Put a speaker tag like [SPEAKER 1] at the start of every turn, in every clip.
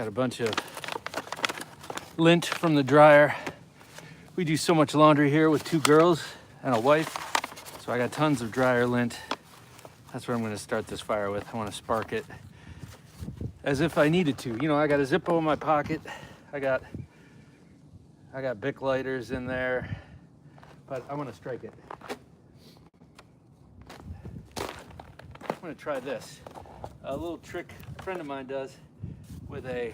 [SPEAKER 1] Got a bunch of lint from the dryer. We do so much laundry here with 2 girls and a wife, so I got tons of dryer lint. That's what I'm gonna start this fire with. I wanna spark it as if I needed to. You know, I got a Zippo in my pocket. I got Bic lighters in there, but I wanna strike it. I'm gonna try this. A little trick a friend of mine does with a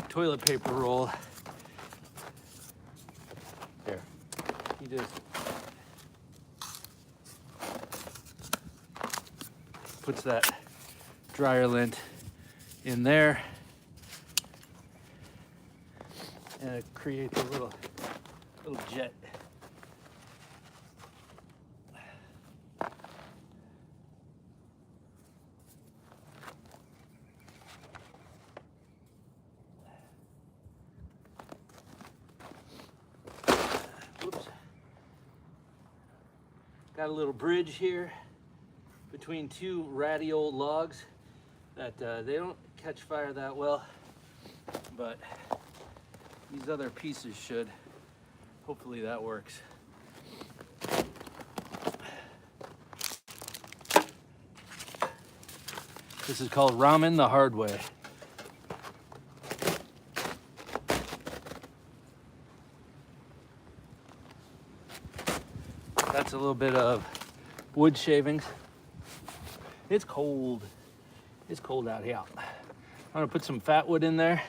[SPEAKER 1] toilet paper roll. There, he just puts that dryer lint in there, and it creates a little jet. Oops. Got a little bridge here between 2 ratty old logs that they don't catch fire that well, but these other pieces should. Hopefully that works. This is called ramen the hard way. That's a little bit of wood shavings. It's cold. It's cold out here. I'm gonna put some fat wood in there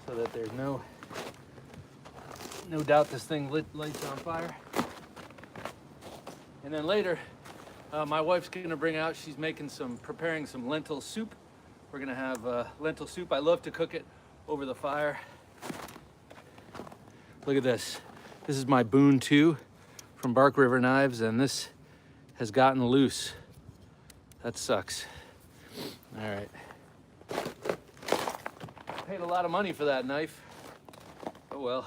[SPEAKER 1] so that there's no doubt this thing lights on fire. And then later, my wife's gonna bring out, she's preparing some lentil soup. We're gonna have lentil soup. I love to cook it over the fire. Look at this. This is my Boon 2 from Bark River Knives, and this has gotten loose. That sucks. All right. Paid a lot of money for that knife. Oh well.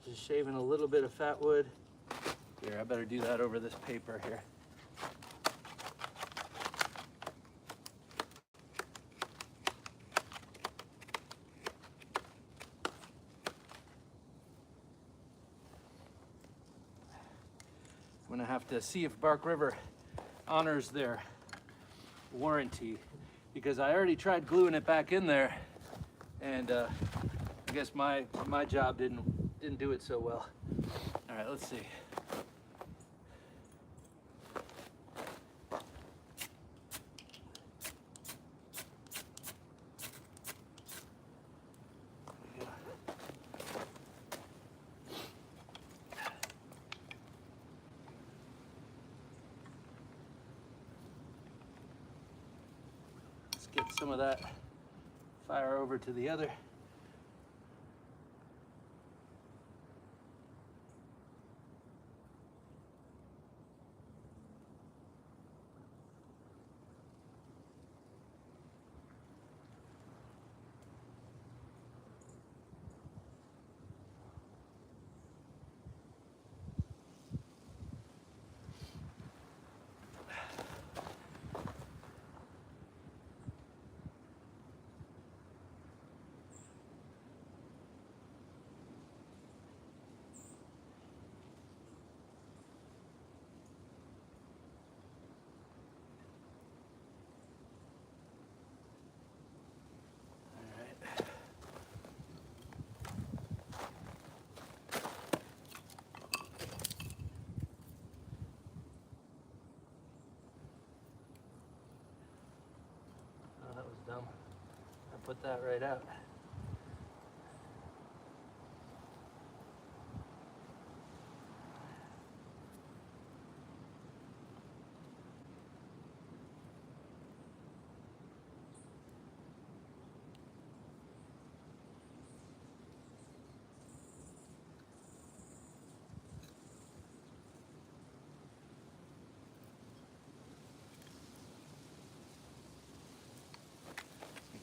[SPEAKER 1] Just shaving a little bit of fat wood. Here, I better do that over this paper here. I'm gonna have to see if Bark River honors their warranty, because I already tried gluing it back in there, and I guess my job didn't do it so well. All right, let's see. Get some of that fire over to the other. Dumb. I put that right out.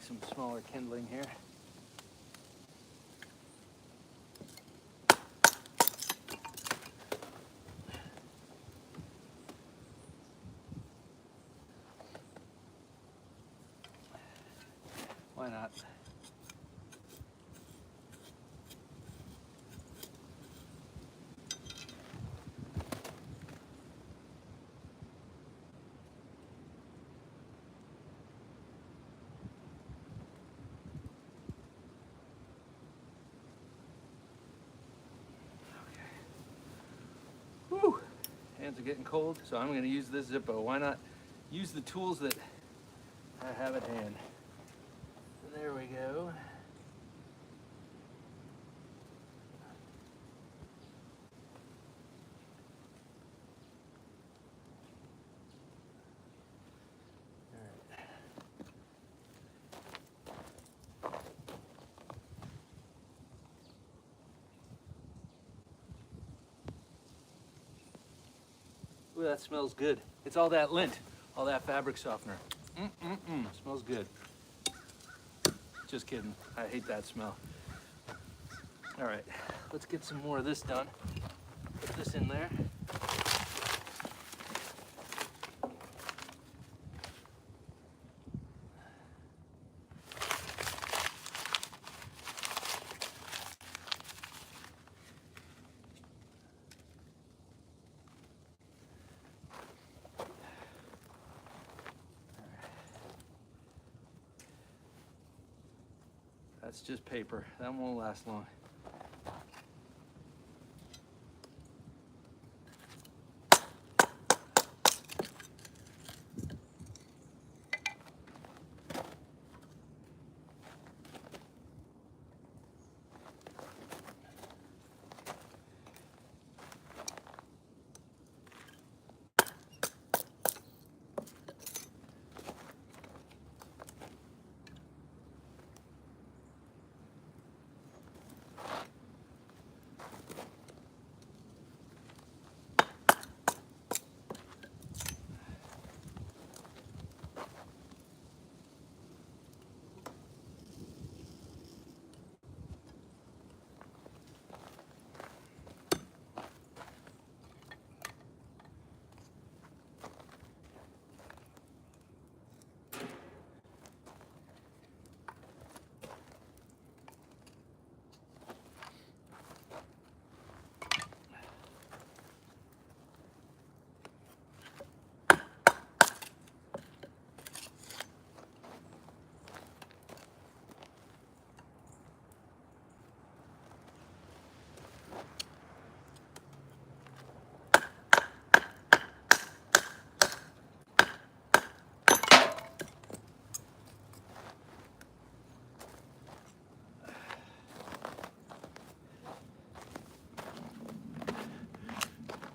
[SPEAKER 1] Some smaller kindling here. Why not? Whew. Hands are getting cold, so I'm going to use this Zippo. Why not use the tools that I have at hand? There we go. Ooh, that smells good. It's all that lint, all that fabric softener. Smells good. Just kidding. I hate that smell. All right, let's get some more of this done. Put this in there. That's just paper. That won't last long.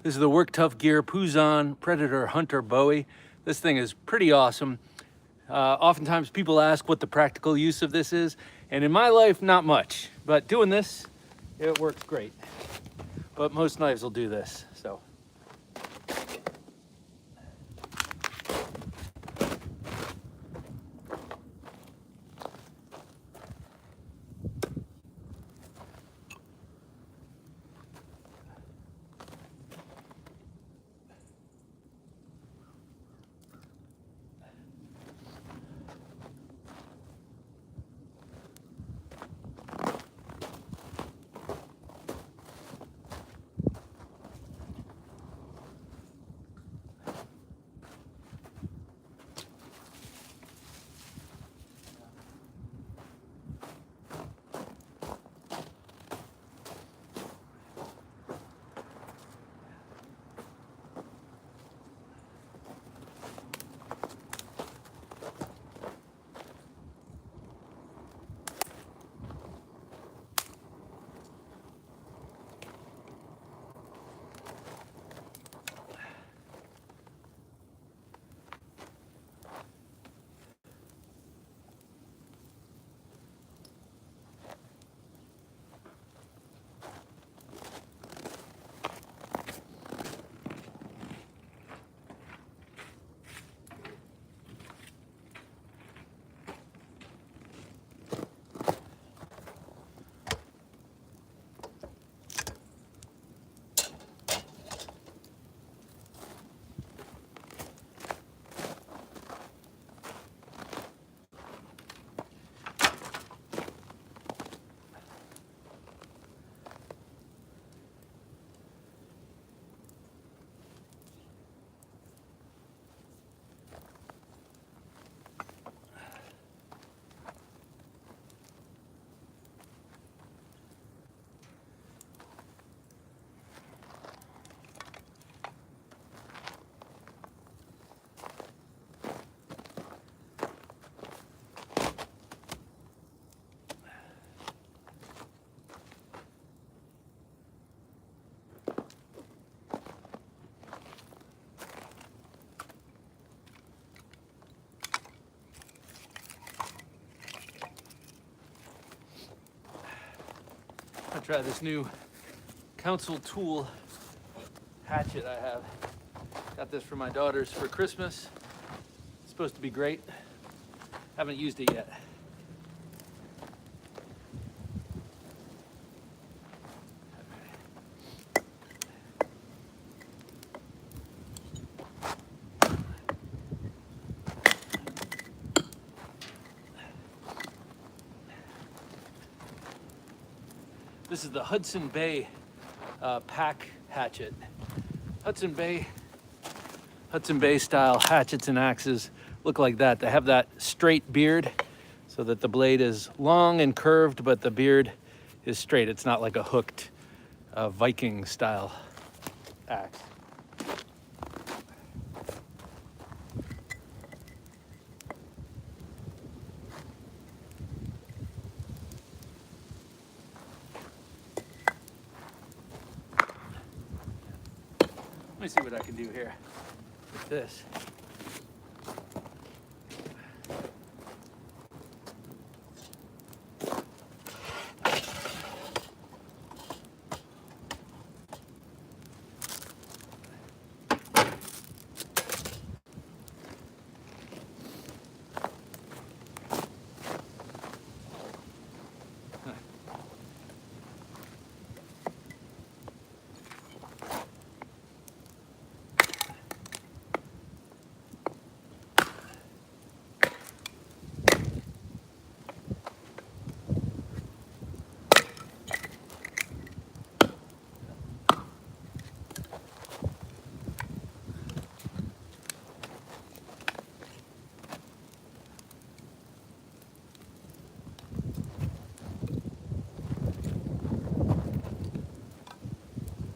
[SPEAKER 1] This is the Work Tough Gear Puzon Predator Hunter Bowie. This thing is pretty awesome. Oftentimes people ask what the practical use of this is, and in my life, not much. But doing this, it works great. But most knives will do this, so. try this new council tool hatchet I have. Got this for my daughters for Christmas. It's supposed to be great. Haven't used it yet. This is the Hudson Bay pack hatchet. Hudson Bay style hatchets and axes look like that. They have that straight beard so that the blade is long and curved, but the beard is straight. It's not like a hooked Viking style axe. Let me see what I can do here with this.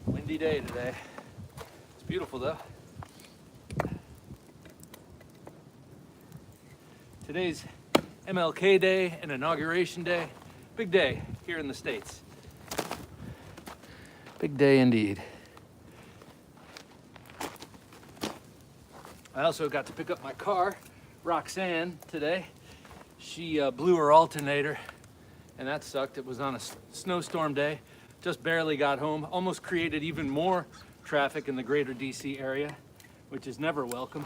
[SPEAKER 1] Windy day today. It's beautiful though. Today's MLK Day and Inauguration Day. Big day here in the States. Big day indeed. I also got to pick up my car, Roxanne, today. She blew her alternator and that sucked. It was on a snowstorm day. Just barely got home. Almost created even more traffic in the greater DC area, which is never welcome.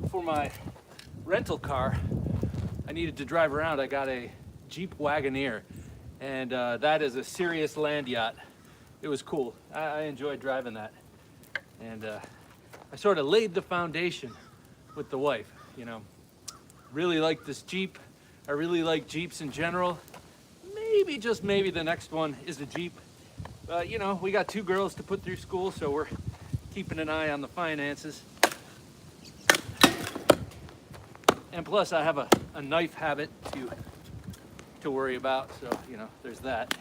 [SPEAKER 1] For my rental car, I needed to drive around. I got a Jeep Wagoneer, and that is a serious land yacht. It was cool. I enjoyed driving that. And I sort of laid the foundation with the wife, you know. Really like this Jeep. I really like Jeeps in general. Maybe, just maybe, the next one is a Jeep. You know, we got 2 girls to put through school, so we're keeping an eye on the finances. And plus, I have a knife habit to worry about, so, you know, there's that.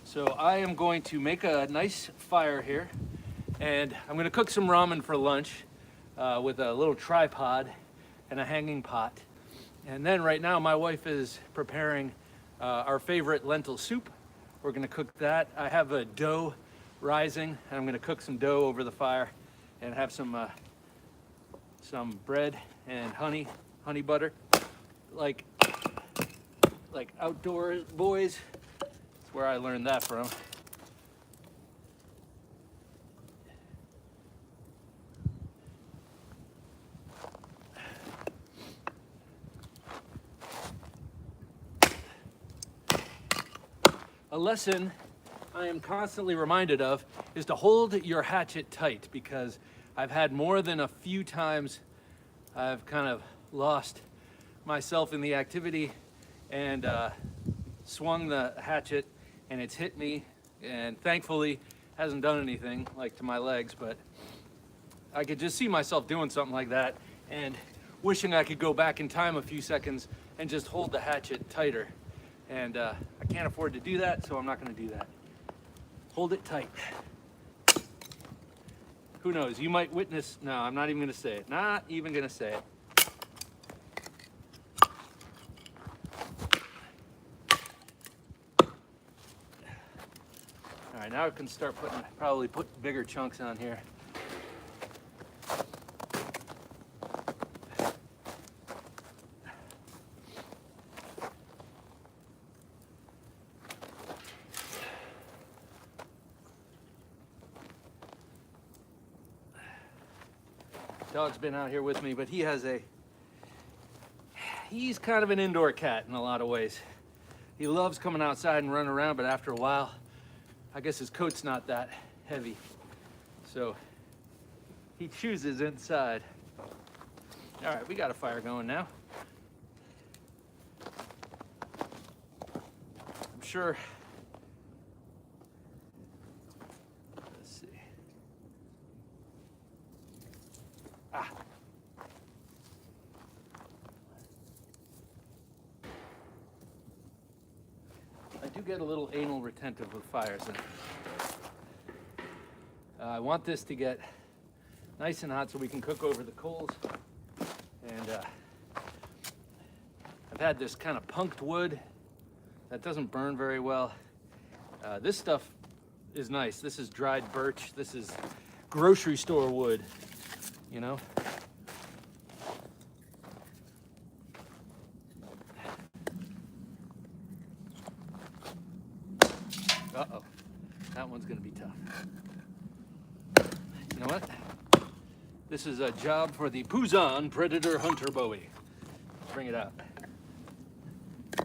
[SPEAKER 1] So I am going to make a nice fire here, and I'm going to cook some ramen for lunch with a little tripod and a hanging pot. And then right now my wife is preparing our favorite lentil soup. We're going to cook that. I have a dough rising, and I'm going to cook some dough over the fire and have some bread and honey butter, like Outdoors Boys. Where I learned that from. A lesson I am constantly reminded of is to hold your hatchet tight, because I've had more than a few times I've kind of lost myself in the activity and swung the hatchet and it's hit me, and thankfully hasn't done anything like to my legs, but I could just see myself doing something like that and wishing I could go back in time a few seconds and just hold the hatchet tighter. And I can't afford to do that, so I'm not going to do that. Hold it tight. Who knows? You might witness. No, I'm not even gonna say it. Not even gonna say it. All right, now I can start probably put bigger chunks on here. Dog's been out here with me, but he's kind of an indoor cat in a lot of ways. He loves coming outside and running around, but after a while, I guess his coat's not that heavy. So he chooses inside. All right, we got a fire going now. I'm sure. Let's see. Ah. I do get a little anal retentive with fires. I want this to get nice and hot so we can cook over the coals. And I've had this kind of punked wood that doesn't burn very well. This stuff is nice. This is dried birch. This is grocery store wood, you know? Uh-oh, that one's gonna be tough. You know what? This is a job for the Puzon Predator Hunter Bowie. Bring it out.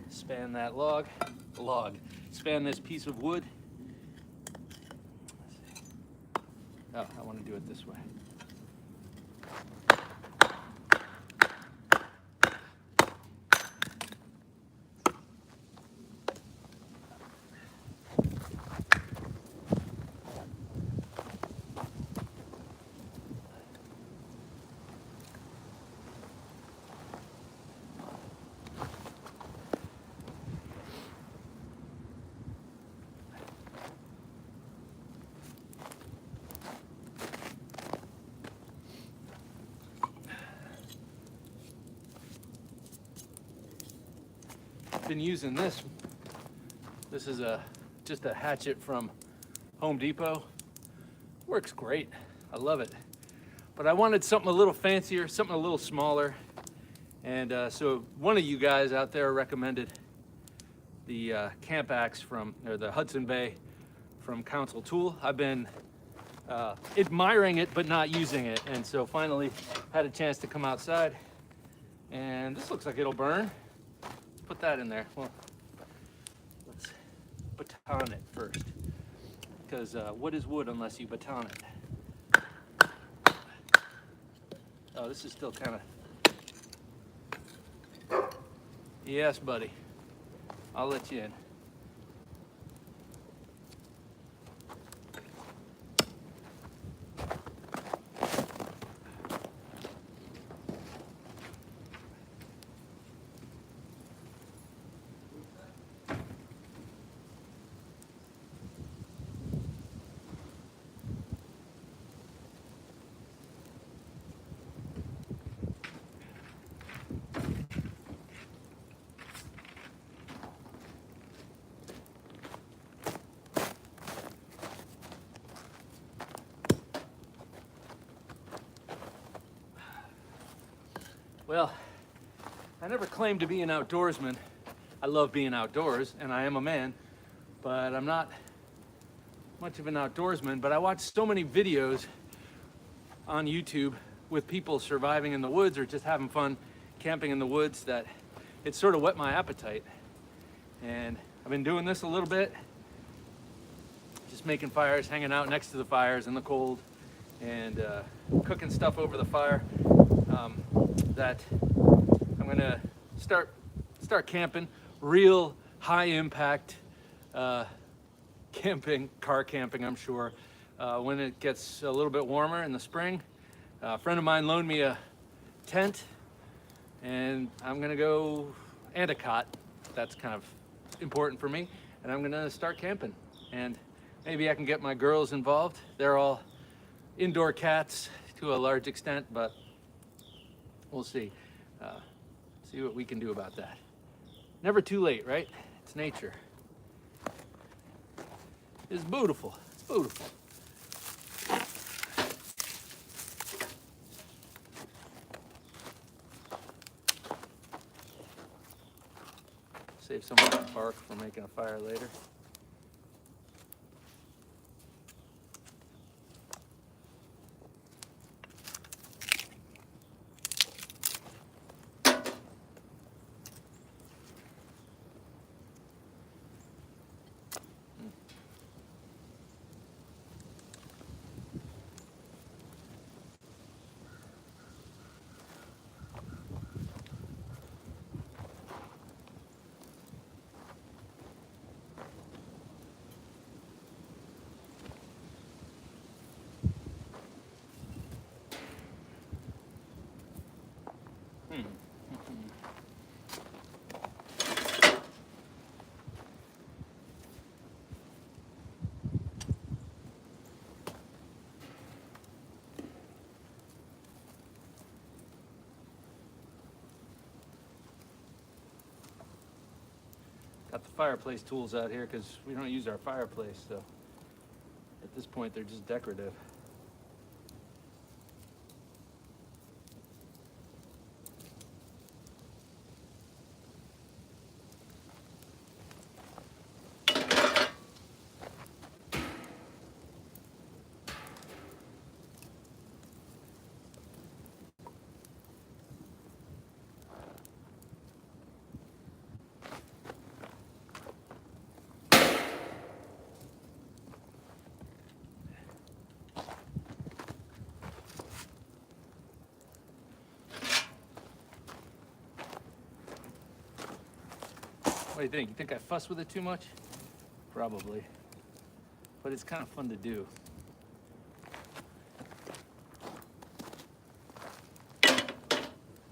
[SPEAKER 1] Span that log. Span this piece of wood. Let's see. Oh, I want to do it this way. Been using this. This is just a hatchet from Home Depot. Works great. I love it. But I wanted something a little fancier, something a little smaller. And so one of you guys out there recommended the Camp Axe or the Hudson Bay from Council Tool. I've been admiring it but not using it, and so finally had a chance to come outside. And this looks like it'll burn. Put that in there. Well, let's baton it first, because wood is wood unless you baton it. Oh, this is still kind of... Yes, buddy. I'll let you in. Well, I never claimed to be an outdoorsman. I love being outdoors, and I am a man, but I'm not much of an outdoorsman. But I watch so many videos on YouTube with people surviving in the woods or just having fun camping in the woods that it sort of whet my appetite. And I've been doing this a little bit, just making fires, hanging out next to the fires in the cold, and cooking stuff over the fire. That I'm gonna start camping, real high impact camping, car camping, I'm sure, when it gets a little bit warmer in the spring. A friend of mine loaned me a tent, and I'm gonna go, and a cot. That's kind of important for me, and I'm gonna start camping. And maybe I can get my girls involved. They're all indoor cats to a large extent, but we'll see. See what we can do about that. Never too late, right? It's nature. It's beautiful. It's beautiful. Save some of that bark for making a fire later. Got the fireplace tools out here because we don't use our fireplace, so at this point they're just decorative. What do you think? You think I fuss with it too much? Probably. But it's kind of fun to do.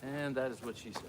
[SPEAKER 1] And that is what she said.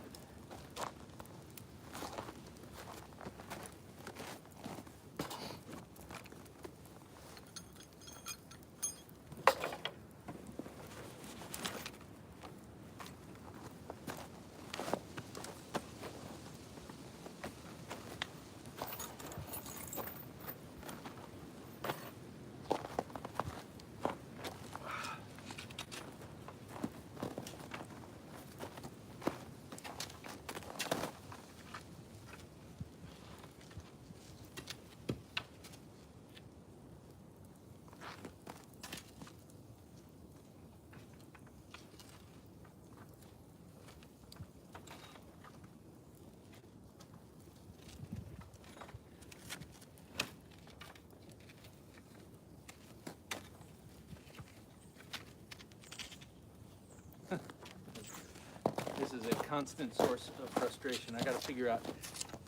[SPEAKER 1] This is a constant source of frustration. I gotta figure out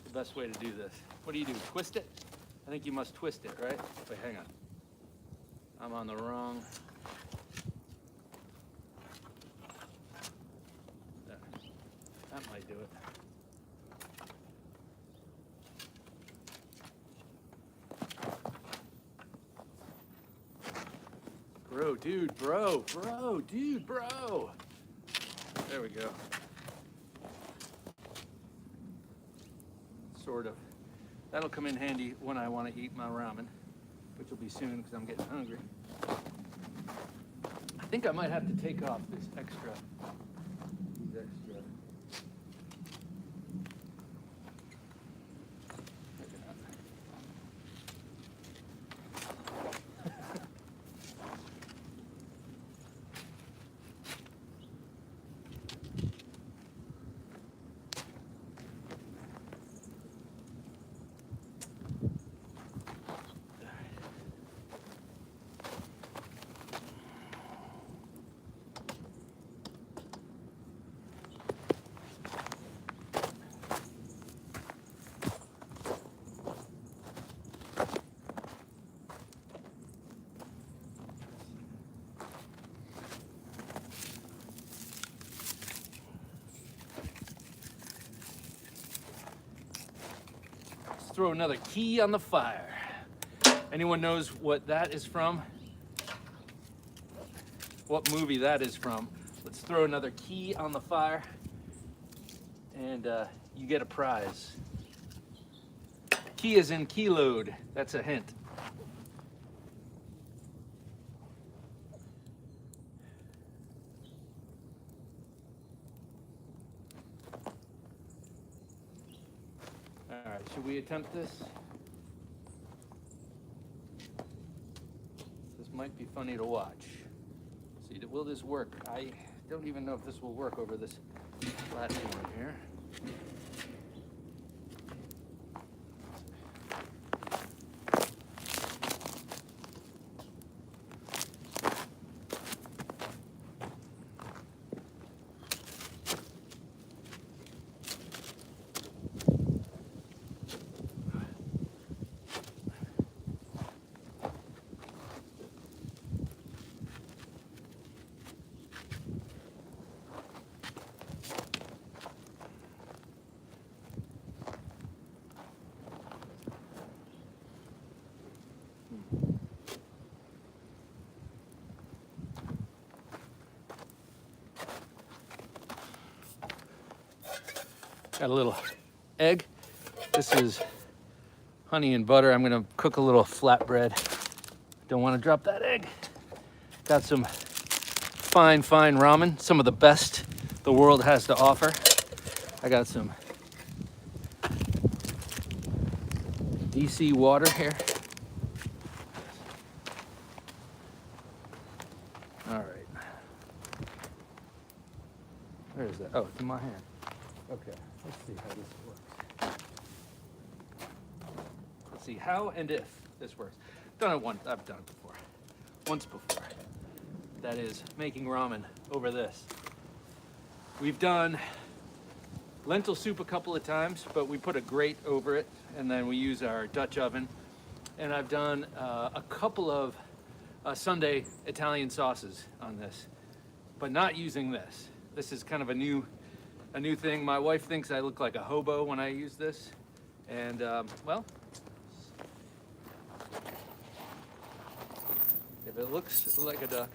[SPEAKER 1] the best way to do this. What do? Twist it? I think you must twist it, right? Wait, hang on. I'm on the wrong. There. That might do it. Bro, dude, bro. There we go. Sort of. That'll come in handy when I want to eat my ramen, which will be soon because I'm getting hungry. I think I might have to take off these extra. Throw another key on the fire. Anyone knows what that is from? what movie that is from. Let's throw another key on the fire, and you get a prize. Key is in keyload. That's a hint. All right, should we attempt this? This might be funny to watch. See, will this work? I don't even know if this will work over this platform here. Got a little egg. This is honey and butter. I'm gonna cook a little flatbread. Don't want to drop that egg. Got some fine ramen, some of the best the world has to offer. I got some DC water here. All right. Where is that? Oh, it's in my hand. Okay, let's see how this works. Let's see how and if this works. Done it once. I've done it before. Once before. That is making ramen over this. We've done lentil soup a couple of times, but we put a grate over it, and then we use our Dutch oven. And I've done a couple of Sunday Italian sauces on this, but not using this. This is kind of a new thing. My wife thinks I look like a hobo when I use this, and well, if it looks like a duck,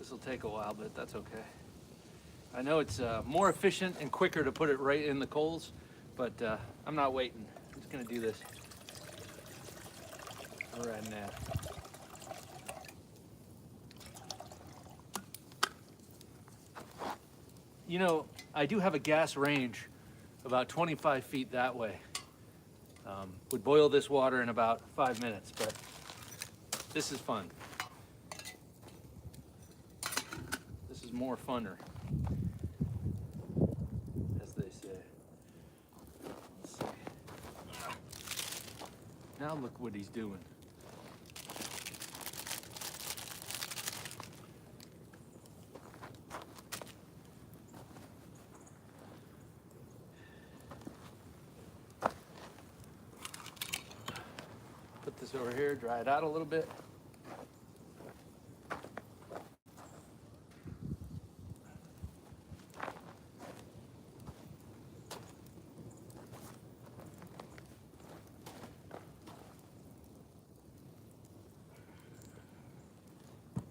[SPEAKER 1] this will take a while, but that's okay. I know it's more efficient and quicker to put it right in the coals, but I'm not waiting. I'm just gonna do this right now. You know, I do have a gas range about 25 feet that way. Would boil this water in about 5 minutes, but this is fun. This is more funner, as they say. Let's see. Now look what he's doing. Put this over here, dry it out a little bit.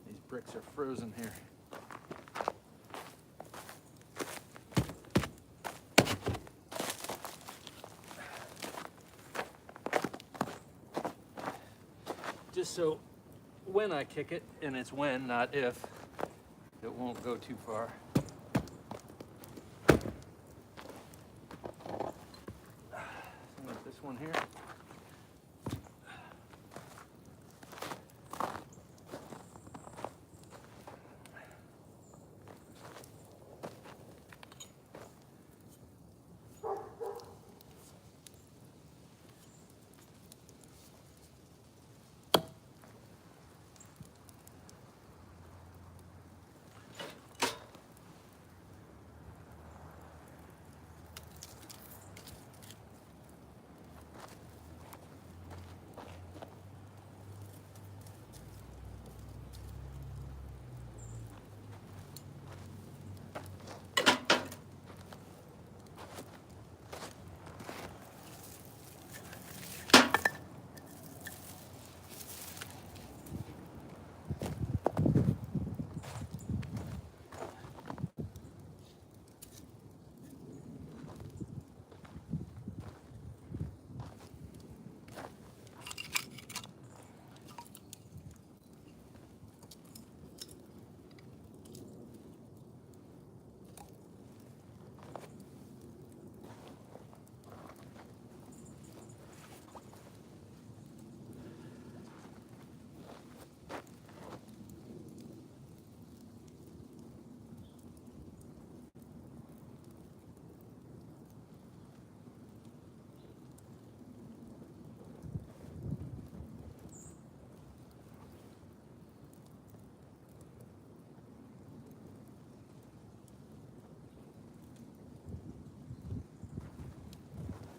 [SPEAKER 1] These bricks are frozen here. Just so when I kick it, and it's when, not if, it won't go too far. Same with this one here.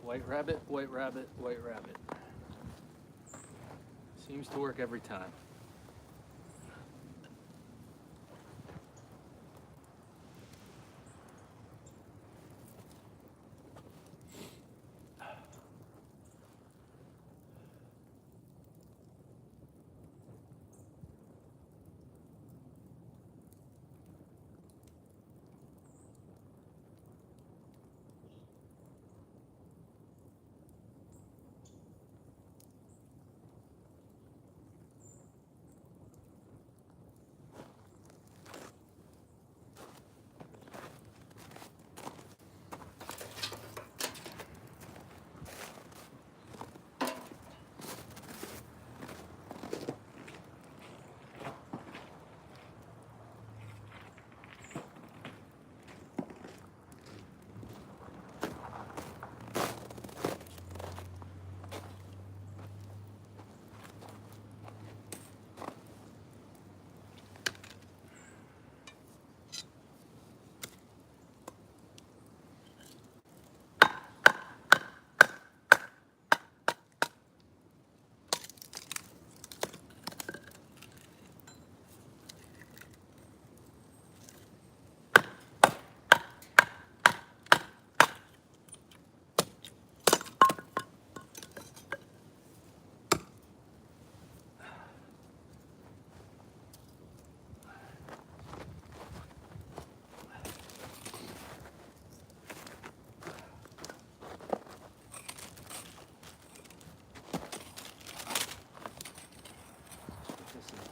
[SPEAKER 1] White rabbit, white rabbit, white rabbit. Seems to work every time.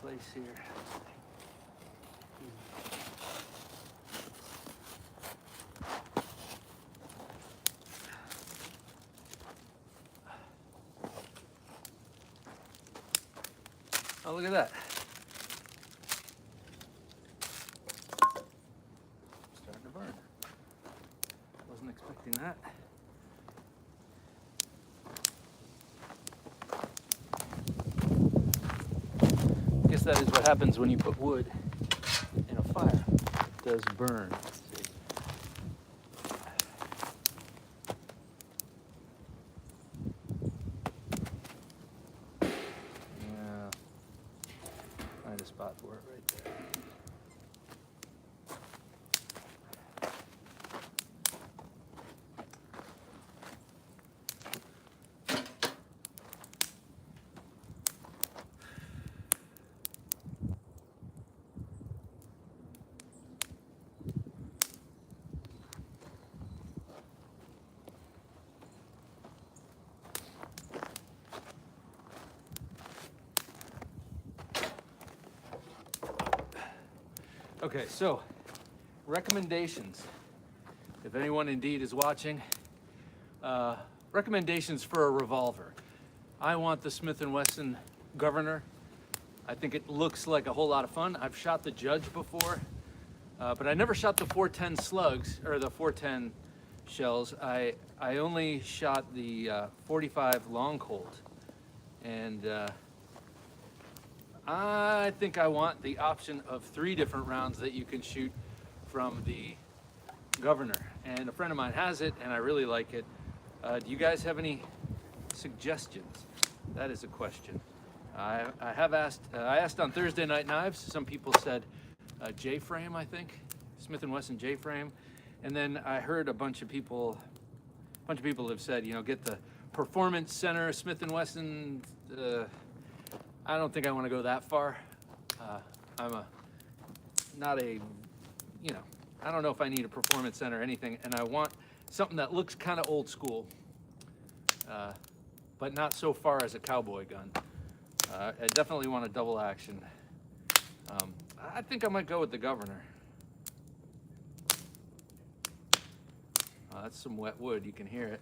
[SPEAKER 1] Place here. Oh, look at that. Starting to burn. Wasn't expecting that. I guess that is what happens when you put wood in a fire. It does burn. See? Yeah. Find a spot for it right there. Okay, so recommendations. If anyone indeed is watching, recommendations for a revolver. I want the Smith & Wesson Governor. I think it looks like a whole lot of fun. I've shot the Judge before, but I never shot the 410 slugs or the 410 shells. I only shot the 45 long Colt, and I think I want the option of 3 different rounds that you can shoot from the Governor. And a friend of mine has it, and I really like it. Do you guys have any suggestions? That is a question. I asked on Thursday Night Knives. Some people said J-frame, I think, Smith & Wesson J-frame. And then I heard a bunch of people have said, you know, get the Performance Center Smith & Wesson. I don't think I want to go that far. I'm not a, you know, I don't know if I need a Performance Center or anything, and I want something that looks kind of old school, but not so far as a cowboy gun. I definitely want a double action. I think I might go with the Governor. That's some wet wood, you can hear it.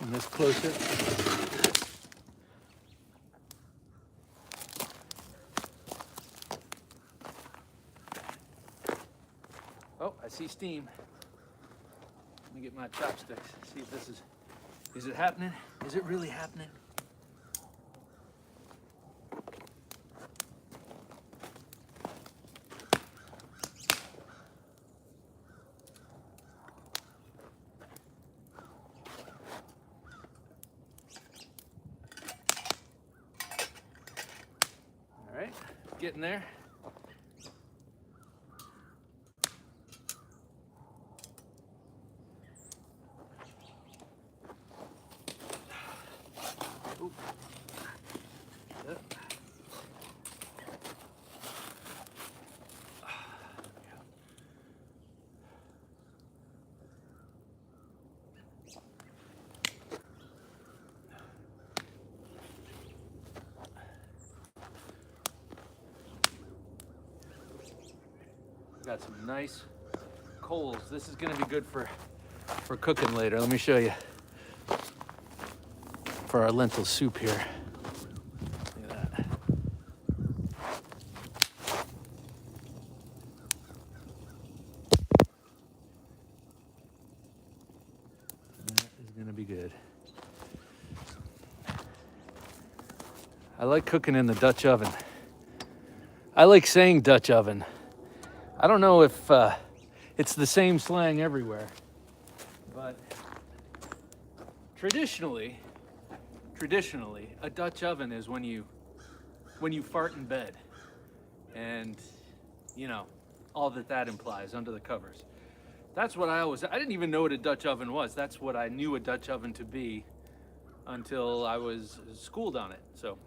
[SPEAKER 1] And this closer. Oh, I see steam. Let me get my chopsticks. See if this is it happening? Is it really happening? All right, getting there. Got some nice coals. This is gonna be good for cooking later. Let me show you. For our lentil soup here. Look at that. That is gonna be good. I like cooking in the Dutch oven. I like saying Dutch oven. I don't know if it's the same slang everywhere. But traditionally, a Dutch oven is when you fart in bed, and you know, all that implies under the covers. That's what I didn't even know what a Dutch oven was. That's what I knew a Dutch oven to be until I was schooled on it. So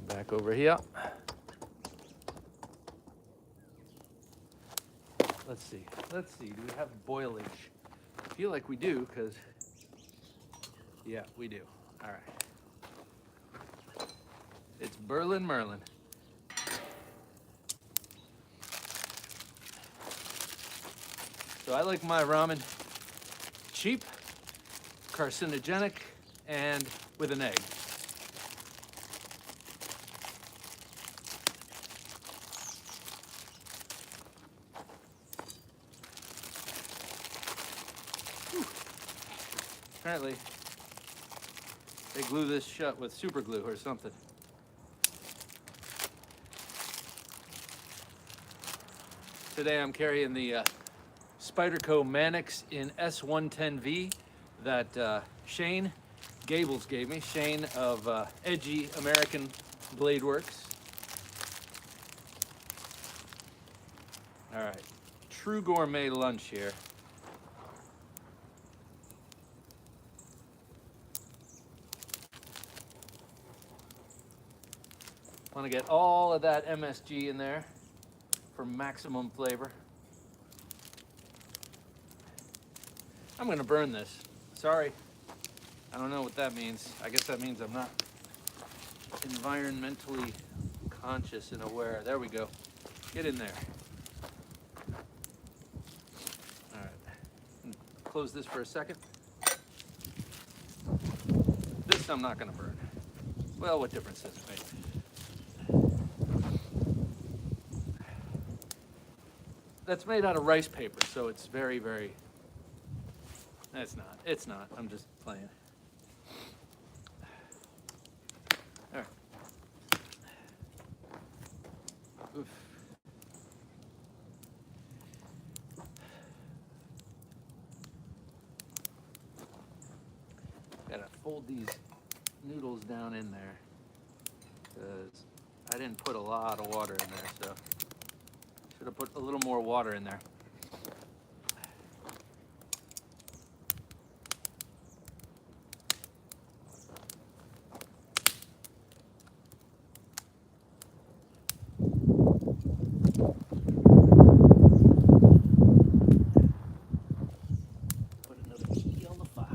[SPEAKER 1] back over here. Let's see, do we have boilage? I feel like we do, because, yeah, we do. All right. It's Berlin Merlin. So I like my ramen cheap, carcinogenic, and with an egg. Apparently, they glue this shut with super glue or something. Today I'm carrying the Spyderco Mannix in S110V that Shane Gables gave me. Shane of Edgy American Blade Works. All right, true gourmet lunch here. Want to get all of that MSG in there for maximum flavor. I'm going to burn this. Sorry. I don't know what that means. I guess that means I'm not environmentally conscious and aware. There we go. Get in there. All right. Close this for a second. This I'm not going to burn. Well, what difference does it make? That's made out of rice paper, so it's very, very... It's not. I'm just playing. All right. Oof. Gotta fold these noodles down in there, because I didn't put a lot of water in there, so should have put a little more water in there. Put another key on the fire.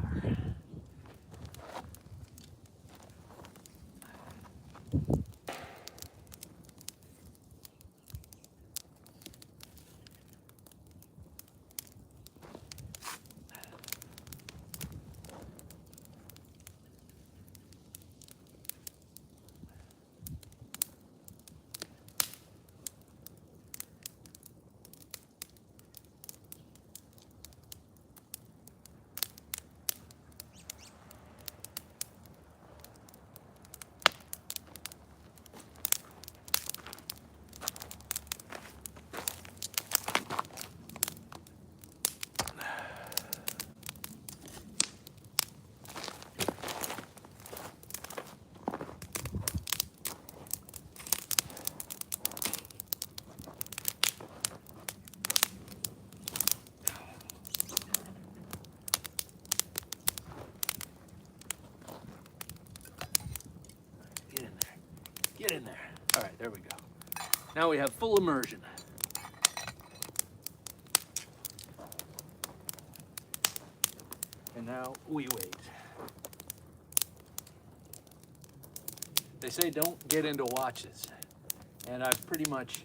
[SPEAKER 1] Get in there. All right, there we go. Now we have full immersion. And now we wait. They say don't get into watches, and I've pretty much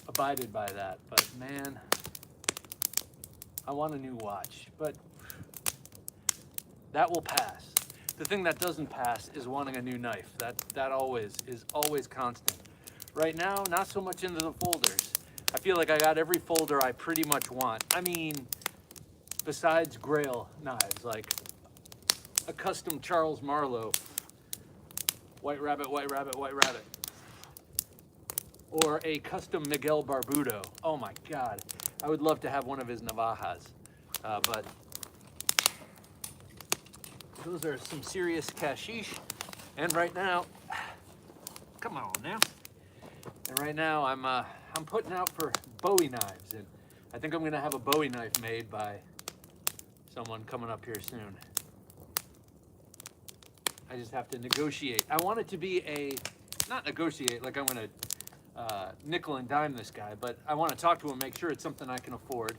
[SPEAKER 1] abided by that, but man, I want a new watch, but that will pass. The thing that doesn't pass is wanting a new knife. That always is constant. Right now, not so much into the folders. I feel like I got every folder I pretty much want. I mean, besides Grail knives, like a custom Charles Marlowe. White rabbit, white rabbit, white rabbit. Or a custom Miguel Barbudo. Oh my God. I would love to have one of his Navajas. But those are some serious cashish. And right now, come on now. And right now I'm putting out for Bowie knives. And I think I'm gonna have a Bowie knife made by someone coming up here soon. I just have to negotiate. I want it to be not negotiate like I'm gonna nickel and dime this guy, but I want to talk to him, make sure it's something I can afford.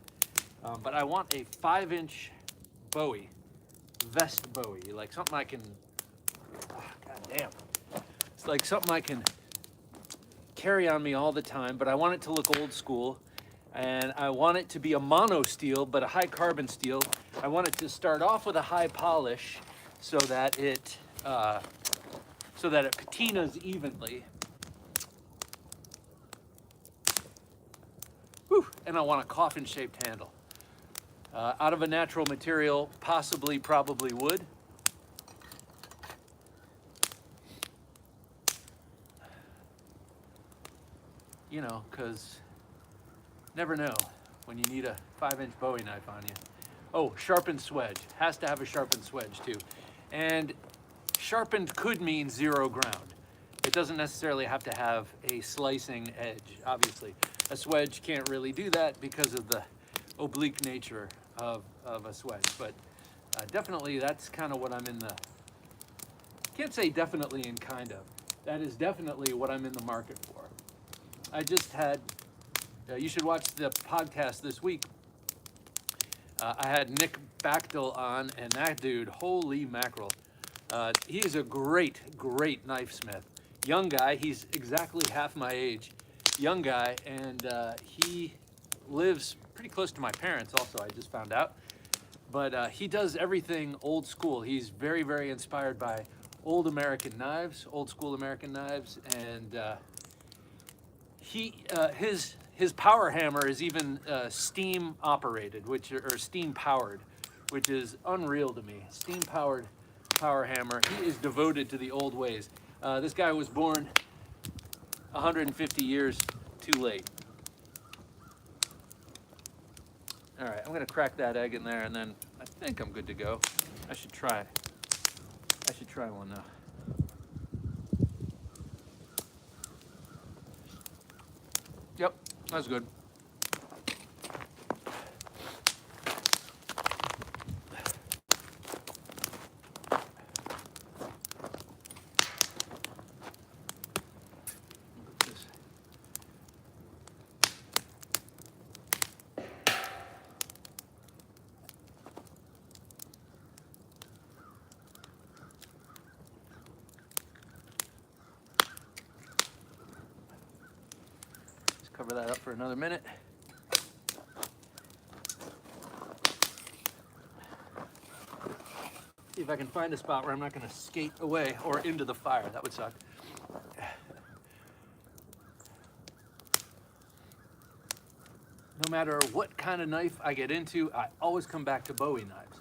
[SPEAKER 1] But I want a 5-inch Bowie, vest Bowie, like something I can, God damn. It's like something I can carry on me all the time, but I want it to look old school. And I want it to be a mono steel, but a high carbon steel. I want it to start off with a high polish so that it patinas evenly. Whew. And I want a coffin-shaped handle. Out of a natural material, possibly, probably wood. You know, because never know when you need a 5-inch Bowie knife on you. Oh, sharpened swedge. Has to have a sharpened swedge too. And sharpened could mean 0 ground. It doesn't necessarily have to have a slicing edge, obviously. A swedge can't really do that because of the oblique nature of a swedge. But definitely that's kind of what I'm in the, can't say definitely and kind of. That is definitely what I'm in the market for. I just had, you should watch the podcast this week. I had Nick Bachtel on, and that dude, holy mackerel. He is a great, great knife smith. Young guy, he's exactly half my age. Young guy, and he lives pretty close to my parents also, I just found out. But he does everything old school. He's very, very inspired by old American knives, old school American knives, and his power hammer is even steam operated, or steam powered, which is unreal to me. Steam powered power hammer. He is devoted to the old ways. This guy was born 150 years too late. All right, I'm gonna crack that egg in there, and then I think I'm good to go. I should try one now. Yep, that's good. Cover that up for another minute. See if I can find a spot where I'm not going to skate away or into the fire. That would suck. No matter what kind of knife I get into, I always come back to Bowie knives.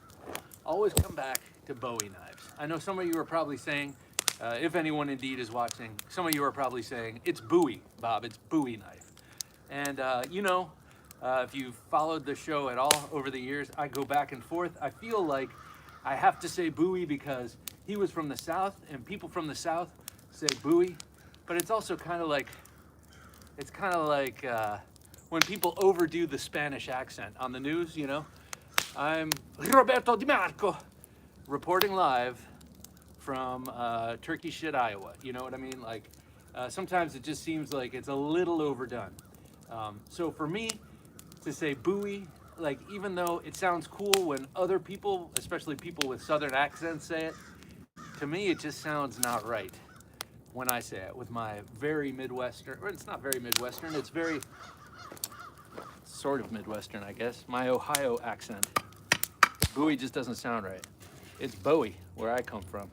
[SPEAKER 1] Always come back to Bowie knives. I know some of you are probably saying, if anyone indeed is watching, some of you are probably saying, it's Bowie, Bob, it's Bowie knife. And you know, if you've followed the show at all over the years, I go back and forth. I feel like I have to say Bowie because he was from the South, and people from the South say Bowie. But it's also kind of like, when people overdo the Spanish accent on the news, you know. I'm Roberto DeMarco, reporting live from Turkey Shit, Iowa. You know what I mean? Like, sometimes it just seems like it's a little overdone. So for me to say Bowie, like, even though it sounds cool when other people, especially people with Southern accents, say it, to me it just sounds not right when I say it with my very Midwestern, or it's not very Midwestern, it's very sort of Midwestern, I guess, my Ohio accent. Bowie just doesn't sound right. It's Bowie, where I come from.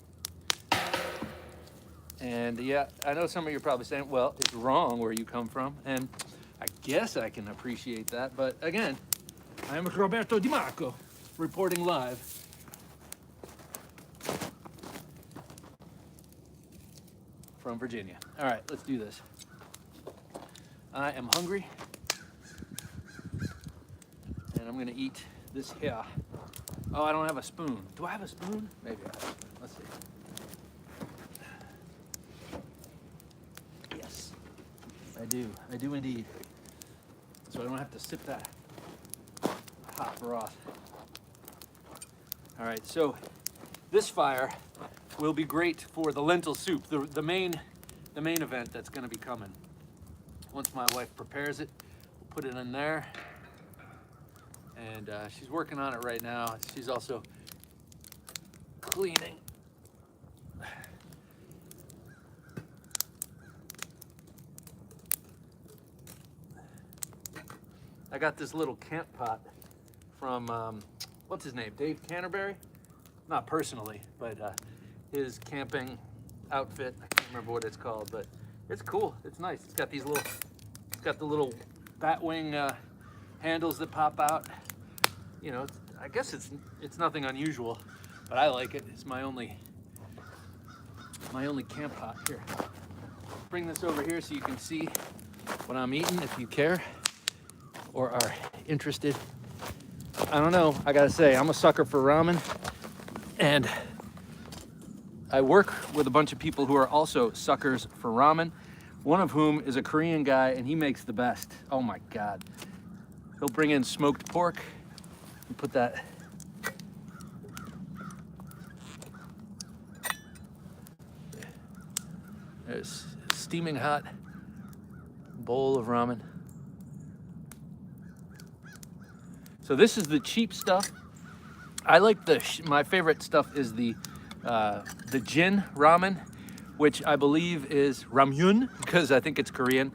[SPEAKER 1] And yeah, I know some of you are probably saying, well, it's wrong where you come from, and I guess I can appreciate that, but again, I'm Roberto DeMarco, reporting live from Virginia. All right, let's do this. I am hungry, and I'm gonna eat this here. Oh, I don't have a spoon. Do I have a spoon? Maybe I have a spoon. Let's see. Yes, I do. I do indeed. So I don't have to sip that hot broth. All right, so this fire will be great for the lentil soup, the main event that's gonna be coming. Once my wife prepares it, we'll put it in there. And she's working on it right now. She's also cleaning. I got this little camp pot from, what's his name, Dave Canterbury? Not personally, but his camping outfit. I can't remember what it's called, but it's cool. It's nice. It's got these little, it's got the little bat wing handles that pop out. You know, I guess it's nothing unusual, but I like it. It's my only camp pot. Here, bring this over here so you can see what I'm eating if you care or are interested. I don't know, I gotta say, I'm a sucker for ramen, and I work with a bunch of people who are also suckers for ramen, one of whom is a Korean guy, and he makes the best. Oh my God. He'll bring in smoked pork and put that there's a steaming hot bowl of ramen. So this is the cheap stuff. I like my favorite stuff is the Jin ramen, which I believe is ramyun because I think it's Korean,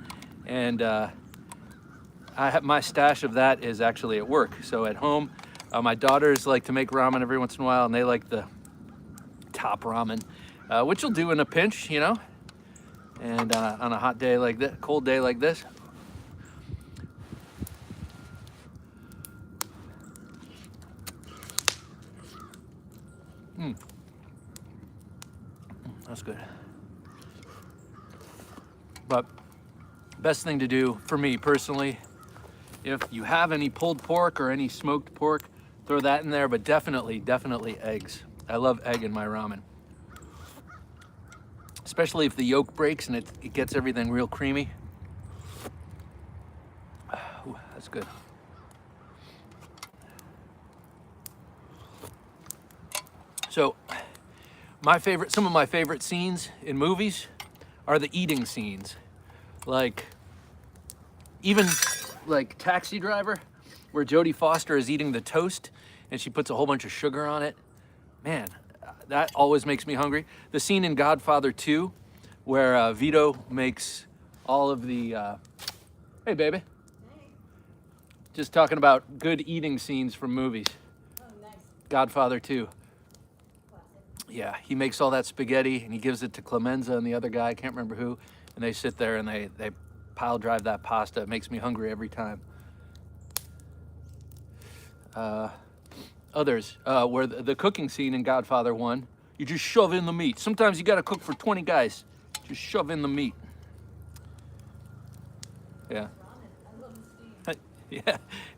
[SPEAKER 1] and I have my stash of that is actually at work. So at home, my daughters like to make ramen every once in a while, and they like the top ramen, which will do in a pinch, you know. And on a hot day like this, cold day like this. That's good. But best thing to do for me personally, if you have any pulled pork or any smoked pork, throw that in there, but definitely eggs. I love egg in my ramen. Especially if the yolk breaks and it gets everything real creamy. Ooh, that's good. So, some of my favorite scenes in movies are the eating scenes. Like, even like Taxi Driver, where Jodie Foster is eating the toast and she puts a whole bunch of sugar on it. Man, that always makes me hungry. The scene in Godfather 2, where Vito makes all of the, hey baby. Hey. Just talking about good eating scenes from movies. Oh, nice. Godfather 2. Yeah, he makes all that spaghetti and he gives it to Clemenza and the other guy, I can't remember who, and they sit there and they pile drive that pasta. It makes me hungry every time. Others, where the cooking scene in Godfather 1, you just shove in the meat. Sometimes you gotta cook for 20 guys. Just shove in the meat. Yeah.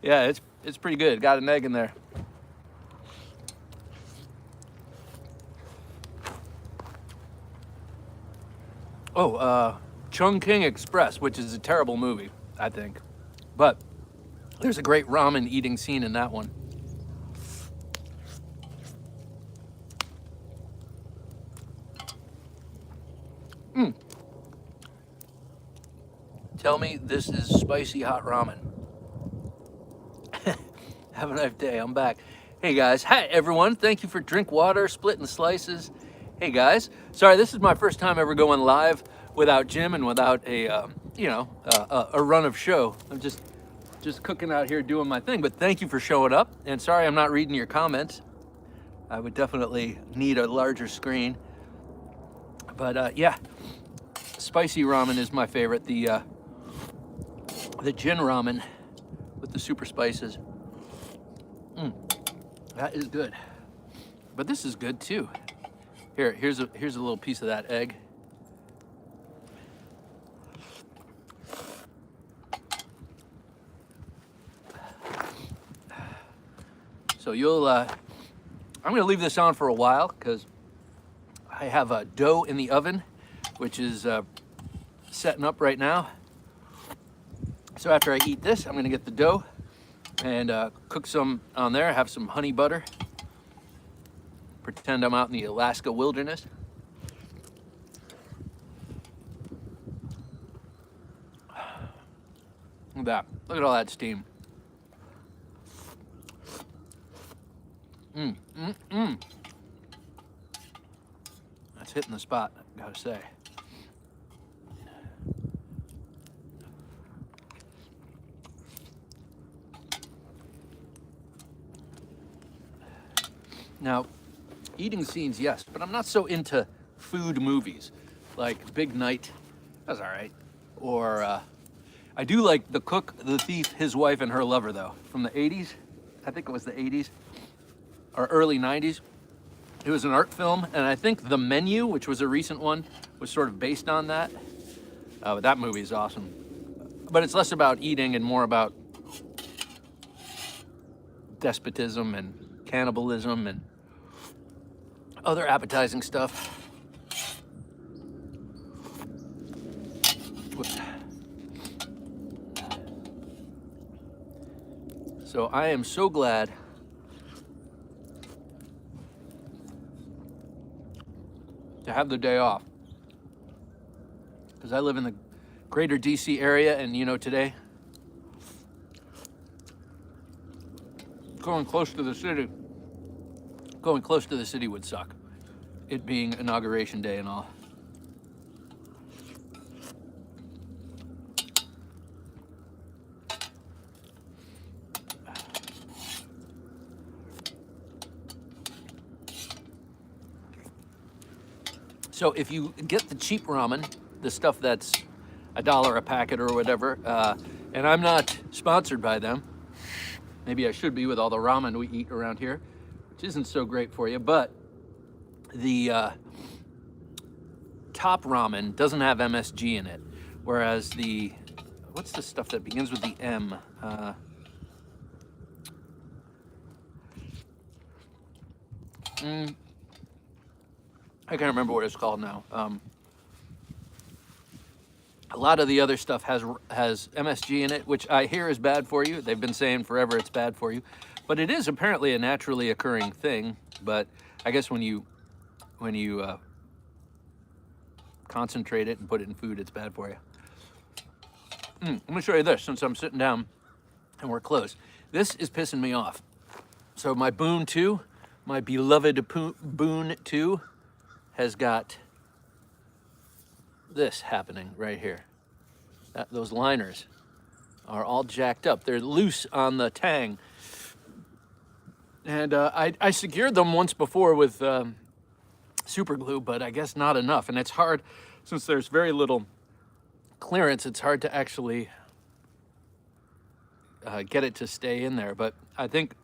[SPEAKER 1] Yeah, it's pretty good. Got an egg in there. Oh, Chungking Express, which is a terrible movie, I think. But there's a great ramen eating scene in that one. Tell me this is spicy hot ramen. Have a nice day, I'm back. Hey guys, hi everyone. Thank you for drink water, splitting slices. Hey guys, sorry, this is my first time ever going live without Jim and without a run of show. I'm just cooking out here doing my thing, but thank you for showing up. And sorry I'm not reading your comments. I would definitely need a larger screen. But yeah, spicy ramen is my favorite. The Jin ramen with the super spices. That is good. But this is good too. Here's a little piece of that egg. So I'm gonna leave this on for a while because I have a dough in the oven, which is setting up right now. So after I eat this, I'm gonna get the dough and cook some on there, have some honey butter. Pretend I'm out in the Alaska wilderness. Look at that. Look at all that steam. That's hitting the spot, I gotta say. Now, eating scenes, yes, but I'm not so into food movies. Like Big Night, that's all right. Or I do like The Cook, the Thief, His Wife, and Her Lover, though, from the 80s. I think it was the 80s or early 90s. It was an art film, and I think The Menu, which was a recent one, was sort of based on that. But that movie is awesome. But it's less about eating and more about despotism and cannibalism and other appetizing stuff. Whoops. So I am so glad to have the day off, because I live in the greater DC area, and you know, today going close to the city would suck, it being inauguration day and all. So if you get the cheap ramen, the stuff that's $1 a packet or whatever, and I'm not sponsored by them, maybe I should be with all the ramen we eat around here, which isn't so great for you, but the top ramen doesn't have MSG in it, whereas the, what's the stuff that begins with the M? I can't remember what it's called now. A lot of the other stuff has MSG in it, which I hear is bad for you. They've been saying forever it's bad for you, but it is apparently a naturally occurring thing. But I guess when you concentrate it and put it in food, it's bad for you. Let me show you this, since I'm sitting down and we're close. This is pissing me off. So my Boon 2, my beloved Boon 2, has got this happening right here. Those liners are all jacked up. They're loose on the tang. And I secured them once before with super glue, but I guess not enough. And it's hard, since there's very little clearance, it's hard to actually get it to stay in there. But I think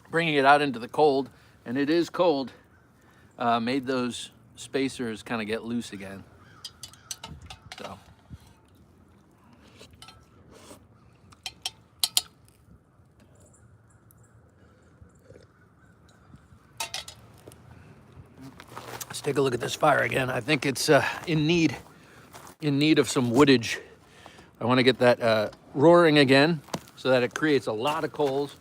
[SPEAKER 1] bringing it out into the cold, and it is cold, made those spacers kind of get loose again. So. Let's take a look at this fire again. I think it's in need of some woodage. I want to get that roaring again so that it creates a lot of coals.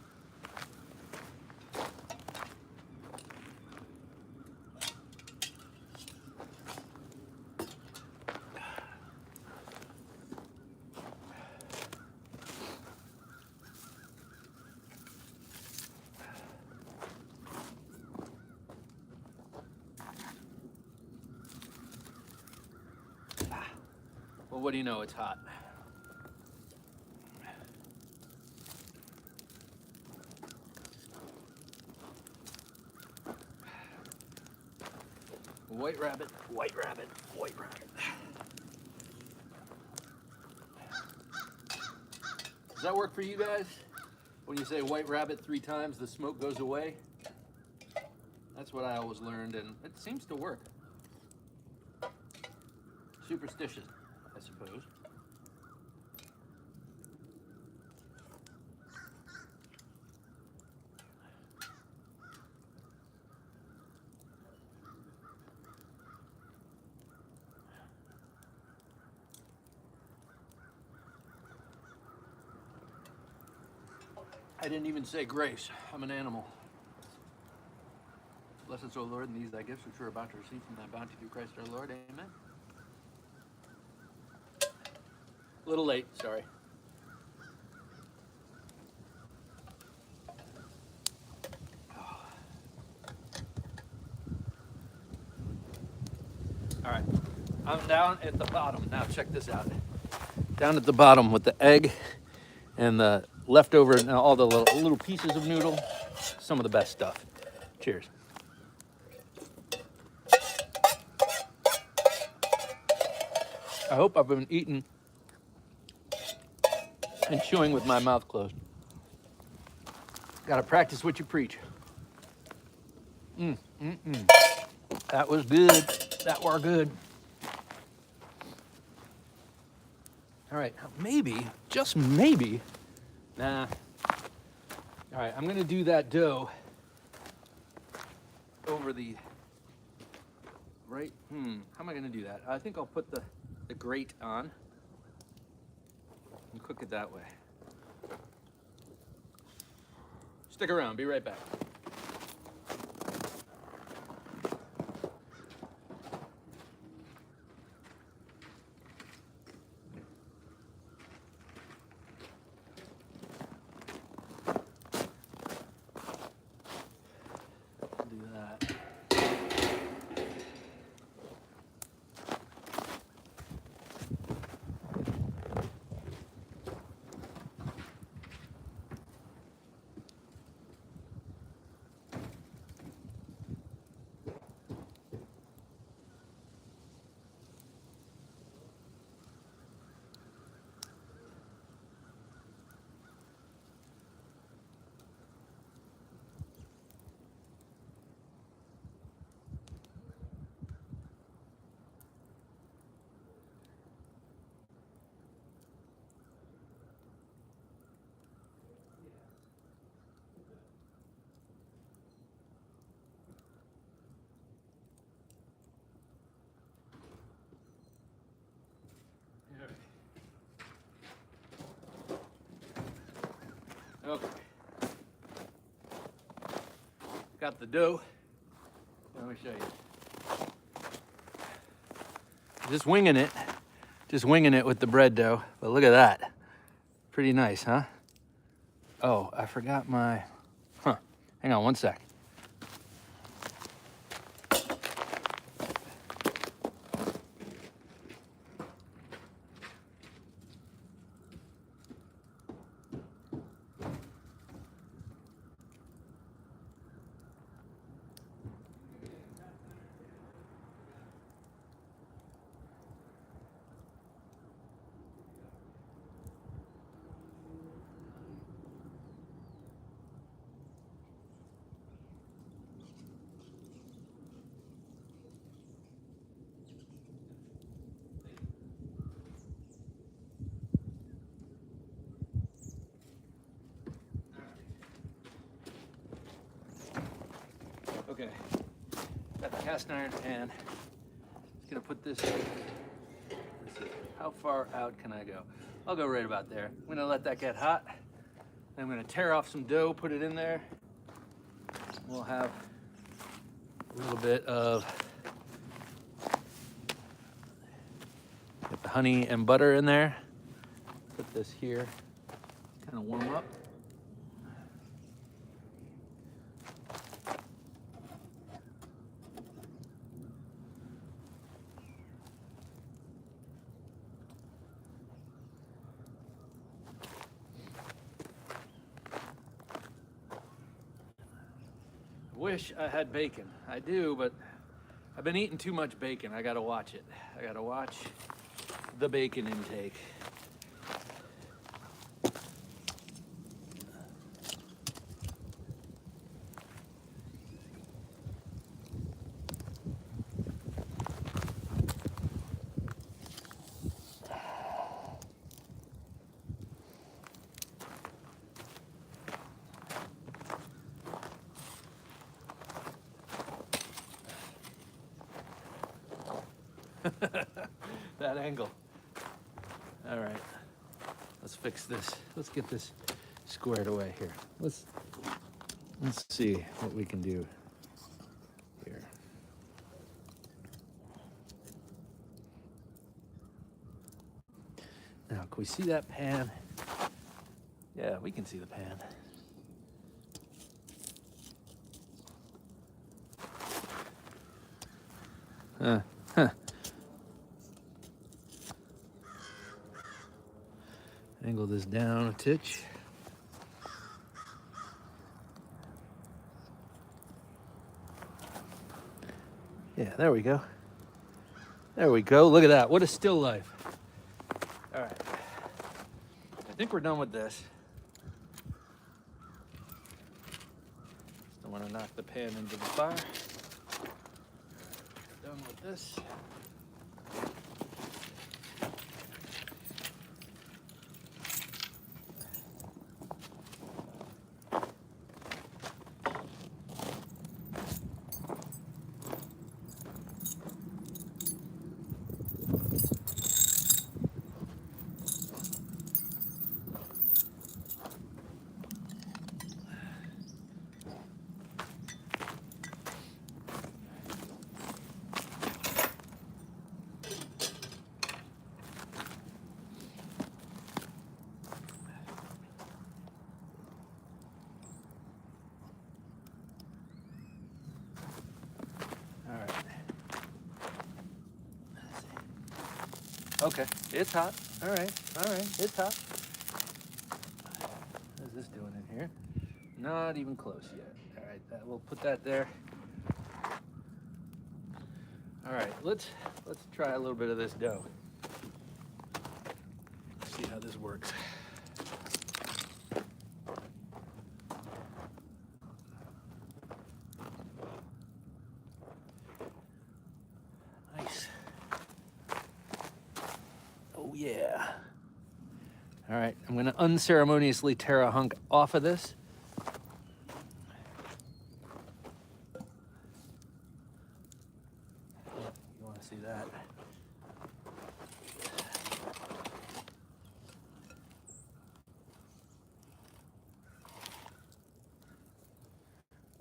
[SPEAKER 1] Well, what do you know? It's hot. White rabbit, white rabbit, white rabbit. Does that work for you guys? When you say white rabbit 3 times, the smoke goes away? That's what I always learned, and it seems to work. Superstitious, I suppose. I didn't even say grace. I'm an animal. Bless us, O Lord, and these thy gifts which we're about to receive from thy bounty through Christ our Lord. Amen. A little late, sorry. All right, I'm down at the bottom. Now check this out. Down at the bottom with the egg and the leftover and all the little pieces of noodle. Some of the best stuff. Cheers. I hope I've been eating and chewing with my mouth closed. Gotta practice what you preach. That was good. That were good. All right, maybe, just maybe, nah. All right, I'm gonna do that dough over the, right? How am I gonna do that? I think I'll put the grate on and cook it that way. Stick around, be right back. Do that. Okay. Got the dough. Let me show you. Just winging it with the bread dough. But look at that. Pretty nice, huh? Oh, I forgot my, hang on one sec. Okay, got the cast iron pan. Just gonna put this, let's see, how far out can I go? I'll go right about there. I'm gonna let that get hot. Then I'm gonna tear off some dough, put it in there. We'll have a little bit of, get the honey and butter in there. Put this here, kind of warm up. Wish I had bacon. I do, but I've been eating too much bacon. I gotta watch it. I gotta watch the bacon intake. That angle. All right, let's fix this. Let's get this squared away here. Let's see what we can do here. Now, can we see that pan? Yeah, we can see the pan. Huh. Angle this down a titch. Yeah, there we go. There we go. Look at that. What a still life. All right. I think we're done with this. Don't want to knock the pan into the fire. Done with this. Okay, it's hot. All right, it's hot. What is this doing in here? Not even close yet. All right, we'll put that there. All right, let's try a little bit of this dough. See how this works. Nice. Oh yeah. All right, I'm gonna unceremoniously tear a hunk off of this. You wanna see that?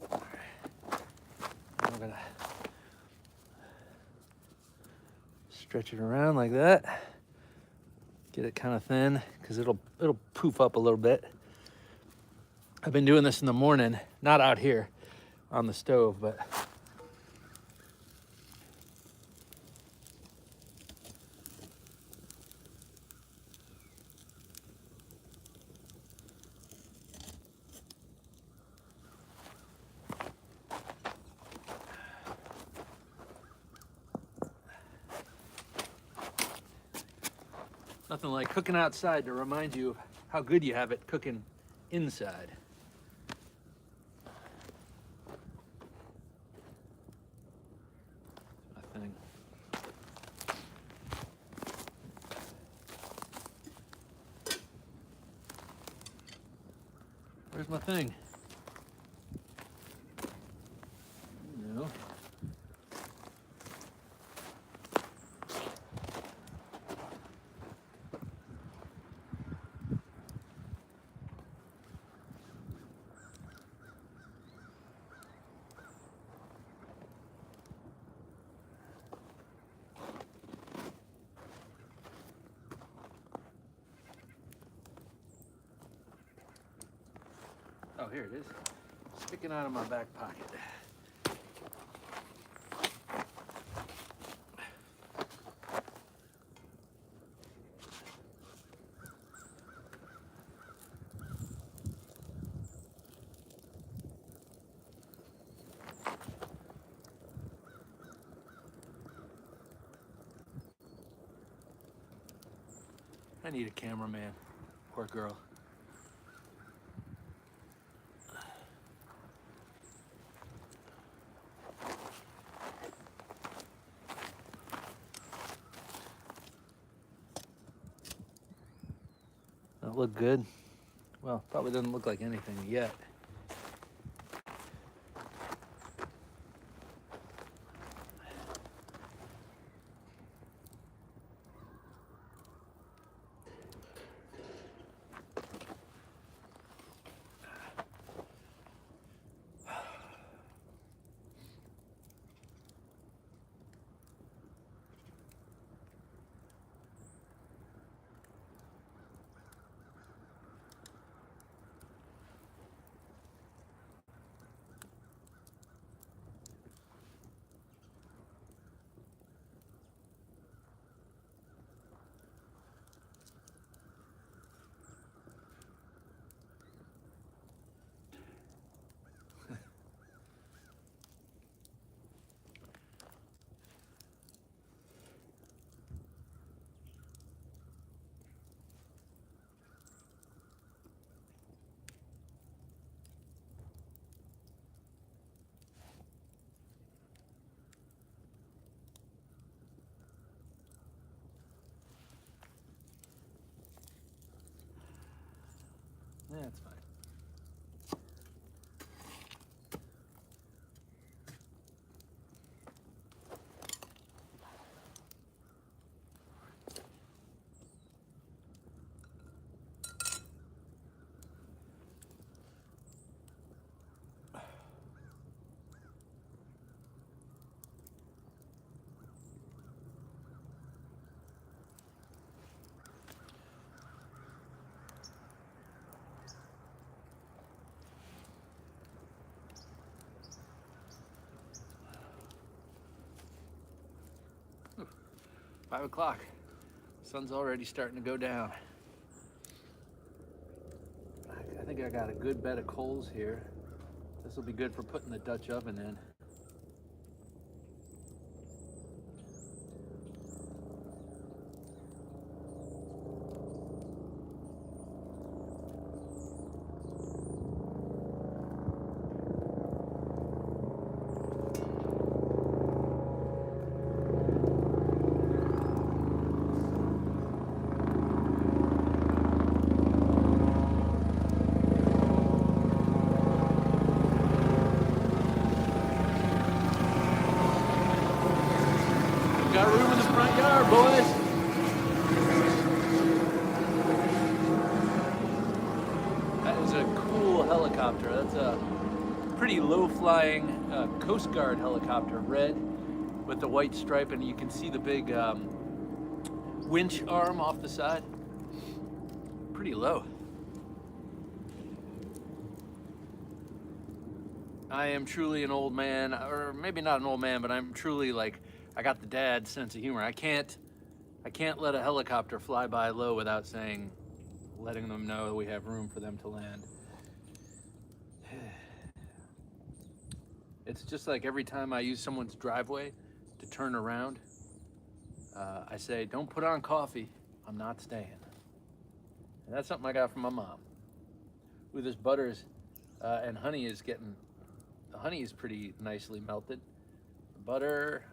[SPEAKER 1] All right. I'm gonna stretch it around like that. Get it kind of thin, because it'll poof up a little bit. I've been doing this in the morning, not out here on the stove, but nothing like cooking outside to remind you of how good you have it cooking inside. My thing. Where's my thing? No. Oh, here it is. Sticking out of my back pocket. I need a cameraman or girl. That look good? Well, probably doesn't look like anything yet. That's fine. Ooh, 5 o'clock. Sun's already starting to go down. I think I got a good bed of coals here. This will be good for putting the Dutch oven in. Got room in the front yard, boys. That is a cool helicopter. That's a pretty low-flying Coast Guard helicopter, red with the white stripe, and you can see the big winch arm off the side. Pretty low. I am truly an old man, or maybe not an old man, but I'm truly like, I got the dad sense of humor. I can't let a helicopter fly by low without letting them know we have room for them to land. It's just like every time I use someone's driveway to turn around, I say, don't put on coffee, I'm not staying. And that's something I got from my mom. Ooh, this butters and honey is the honey is pretty nicely melted. The butter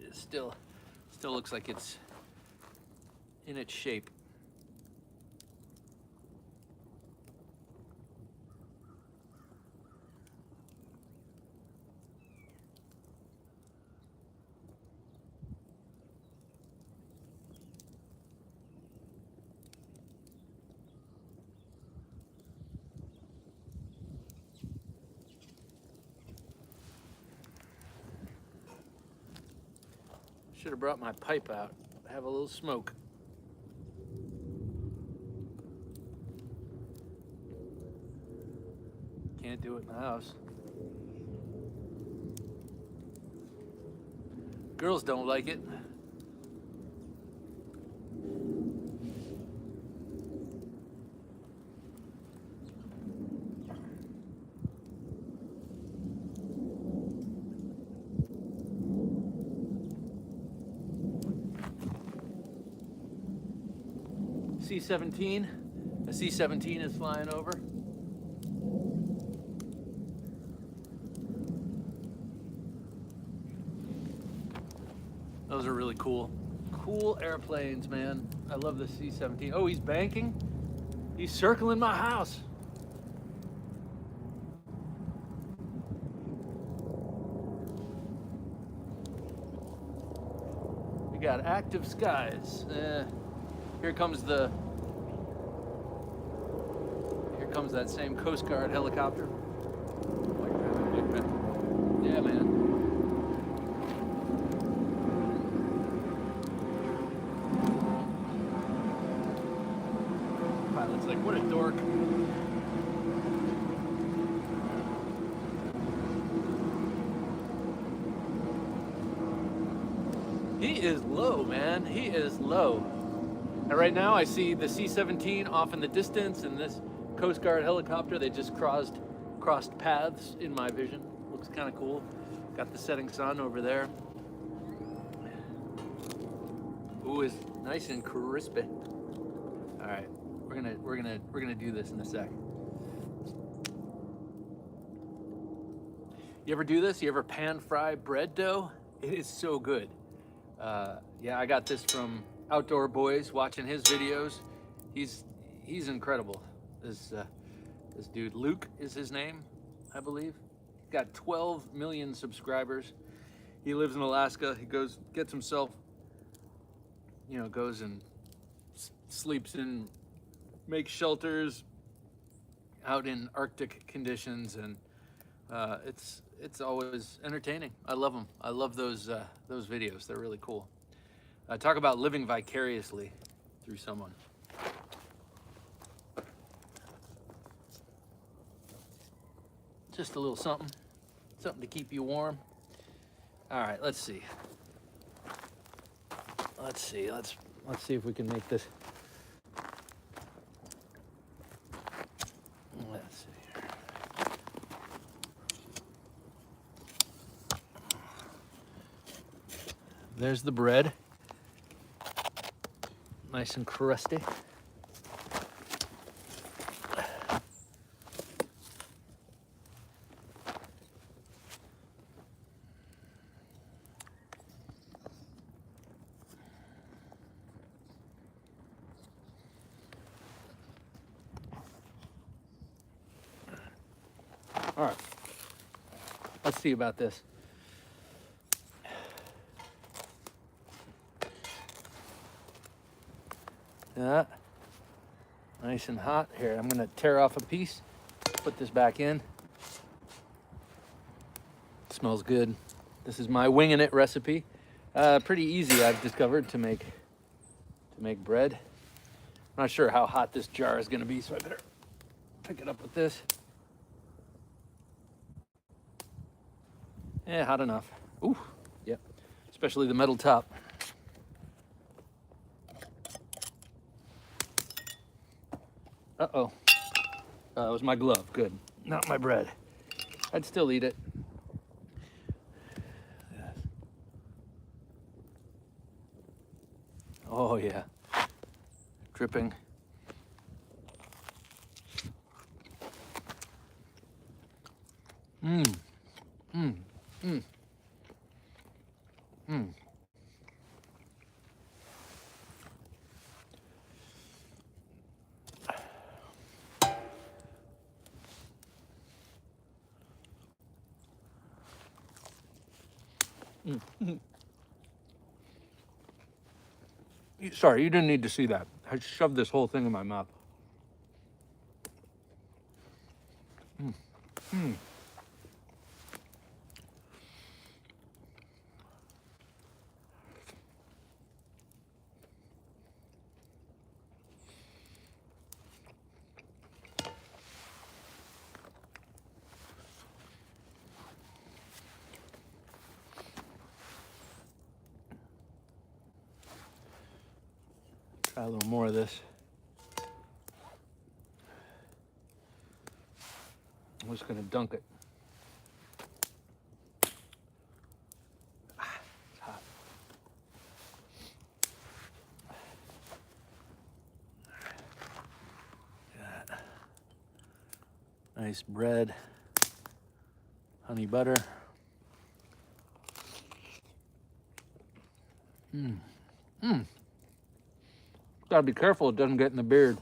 [SPEAKER 1] is still looks like it's in its shape. Should have brought my pipe out. Have a little smoke. Can't do it in the house. Girls don't like it. C-17. A C-17 is flying over. Those are really cool. Cool airplanes, man. I love the C-17. Oh, he's banking? He's circling my house. We got active skies. Here comes that same Coast Guard helicopter. Yeah, man. Pilot's like, what a dork. He is low, man. He is low. And right now I see the C-17 off in the distance and this Coast Guard helicopter. They just crossed paths in my vision. Looks kind of cool. Got the setting sun over there. Ooh, it's nice and crispy. All right, we're gonna do this in a sec. You ever do this? You ever pan fry bread dough? It is so good. Yeah, I got this from Outdoor Boys, watching his videos. He's he's incredible. This dude, Luke is his name, I believe. He's got 12 million subscribers. He lives in Alaska. He gets himself, goes and sleeps in, makes shelters out in Arctic conditions, and it's always entertaining. I love them. I love those videos. They're really cool. Talk about living vicariously through someone. Just a little something to keep you warm. All right, let's see. Let's see if we can make this. Let's see here. There's the bread. Nice and crusty. All right, let's see about this. Yeah, nice and hot. Here, I'm gonna tear off a piece, put this back in. Smells good. This is my winging it recipe. Pretty easy, I've discovered, to make bread. I'm not sure how hot this jar is gonna be, so I better pick it up with this. Yeah, hot enough. Ooh, yep. Especially the metal top. Uh-oh. That was my glove. Good. Not my bread. I'd still eat it. Yes. Oh, yeah. Dripping. Mmm. Mmm. Mmm. Mmm. Sorry, you didn't need to see that. I shoved this whole thing in my mouth. Mm. Mm. Try a little more of this. I'm just gonna dunk it. It's hot. Got nice bread, honey butter. Mmm. Mmm. Gotta be careful it doesn't get in the beard.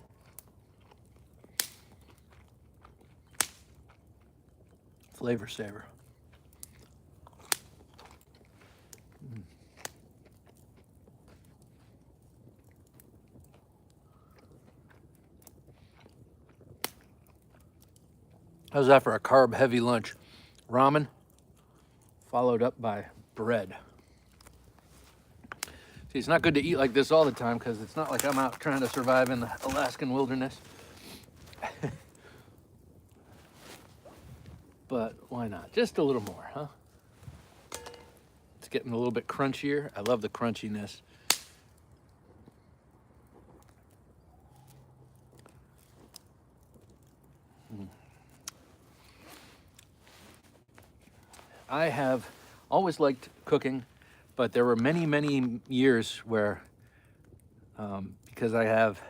[SPEAKER 1] Flavor saver. Mm. How's that for a carb-heavy lunch? Ramen, followed up by bread. See, it's not good to eat like this all the time because it's not like I'm out trying to survive in the Alaskan wilderness. But why not? Just a little more, huh? It's getting a little bit crunchier. I love the crunchiness. I have always liked cooking, but there were many, many years where, because I have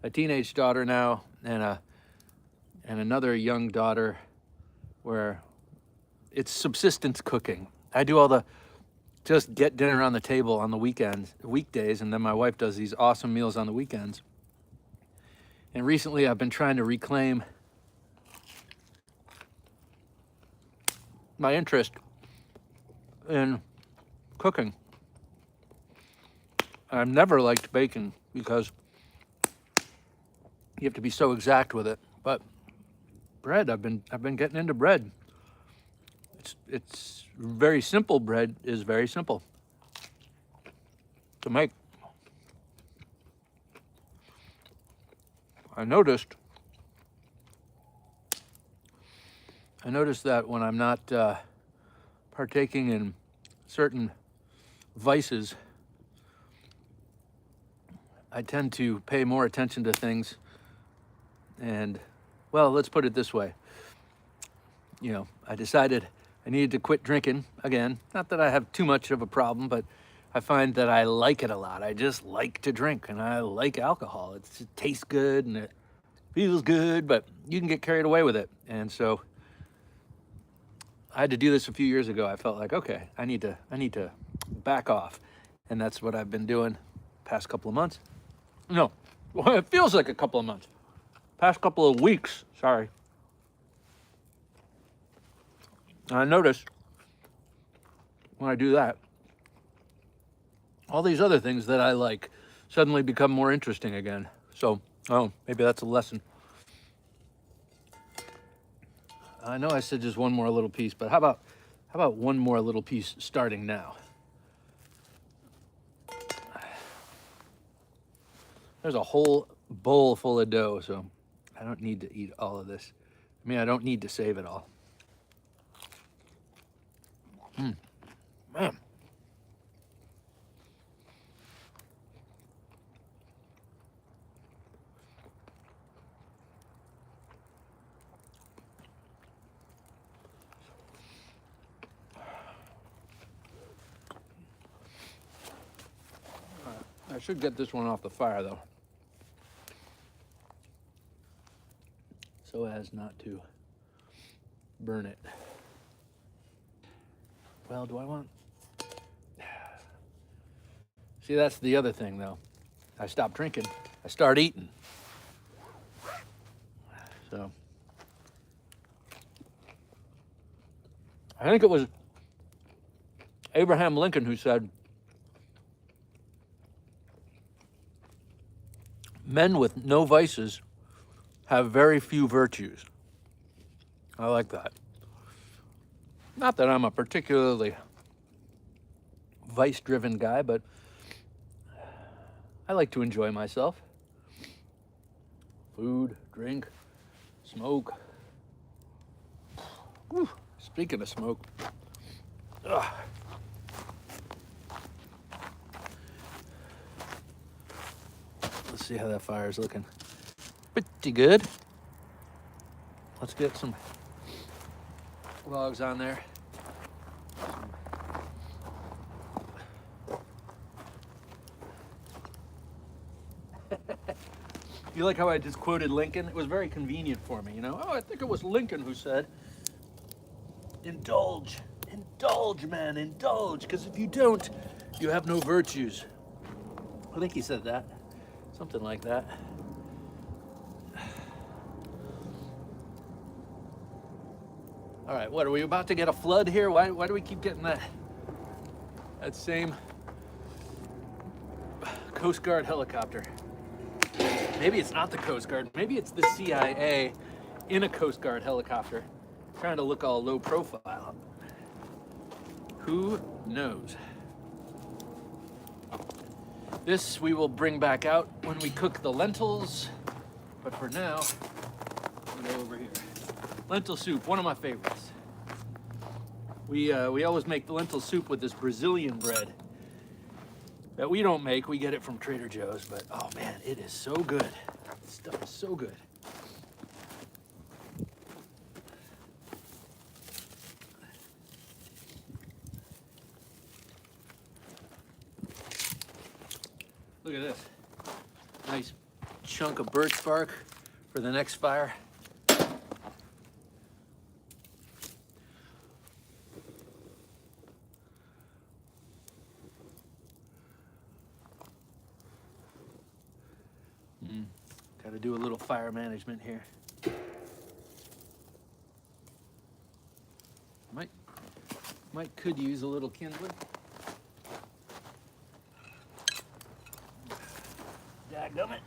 [SPEAKER 1] a teenage daughter now and another young daughter, where it's subsistence cooking. I do all the just get dinner on the table on the weekdays, and then my wife does these awesome meals on the weekends. And recently I've been trying to reclaim my interest in cooking. I've never liked baking because you have to be so exact with it. But bread, I've been getting into bread. It's very simple. Bread is very simple to make. I noticed that when I'm not partaking in certain vices, I tend to pay more attention to things. And, well, let's put it this way. You know, I decided I needed to quit drinking again. Not that I have too much of a problem, but I find that I like it a lot. I just like to drink, and I like alcohol. It tastes good and it feels good, but you can get carried away with it. And so I had to do this a few years ago. I felt like, okay, I need to back off. And that's what I've been doing past couple of months. No, well, it feels like a couple of months. Past couple of weeks, sorry. I notice when I do that, all these other things that I like suddenly become more interesting again. So, oh, maybe that's a lesson. I know I said just one more little piece, but how about one more little piece starting now? There's a whole bowl full of dough, so I don't need to eat all of this. I mean, I don't need to save it all. Man. I should get this one off the fire, though, so as not to burn it. Well, do I want... See, that's the other thing, though. I stop drinking, I start eating. So, I think it was Abraham Lincoln who said, men with no vices have very few virtues. I like that. Not that I'm a particularly vice-driven guy, but I like to enjoy myself. Food, drink, smoke. Whew. Speaking of smoke, ugh. Let's see how that fire's looking. Pretty good. Let's get some logs on there. You like how I just quoted Lincoln? It was very convenient for me, you know? Oh, I think it was Lincoln who said, indulge, man, indulge, because if you don't, you have no virtues. I think he said that, something like that. All right, what, are we about to get a flood here? Why do we keep getting that same Coast Guard helicopter? Maybe it's not the Coast Guard. Maybe it's the CIA in a Coast Guard helicopter trying to look all low profile. Who knows? This we will bring back out when we cook the lentils. But for now, we'll go over here. Lentil soup, one of my favorites. We always make the lentil soup with this Brazilian bread that we don't make. We get it from Trader Joe's, but oh man, it is so good. This stuff is so good. Look at this. Nice chunk of birch bark for the next fire. Got to do a little fire management here. Could use a little kindling. Dadgummit.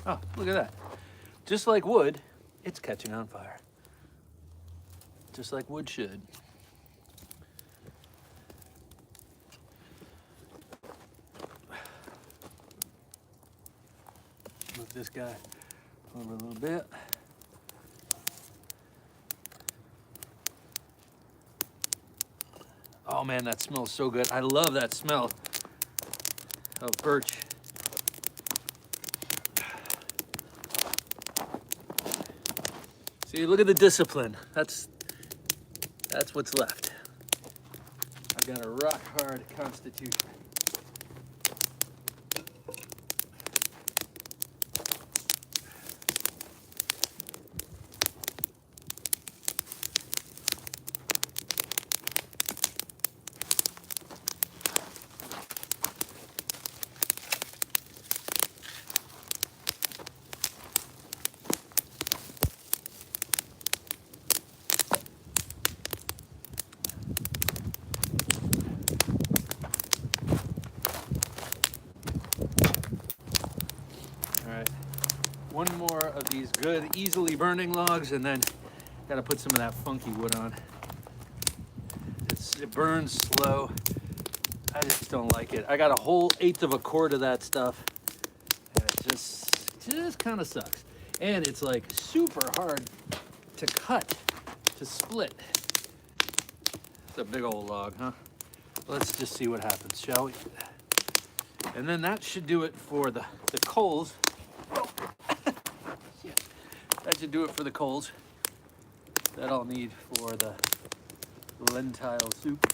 [SPEAKER 1] Oh, look at that. Just like wood, it's catching on fire. Just like wood should. Move this guy over a little bit. Oh man, that smells so good. I love that smell of birch. See, look at the discipline. That's what's left. I've got a rock hard constitution. One more of these good, easily burning logs, and then gotta put some of that funky wood on. It burns slow. I just don't like it. I got a whole 1/8 of a cord of that stuff, and it just kind of sucks. And it's like super hard to cut, to split. It's a big old log, huh? Let's just see what happens, shall we? And then that should do it for the coals. That should do it for the coals that I'll need for the lentil soup.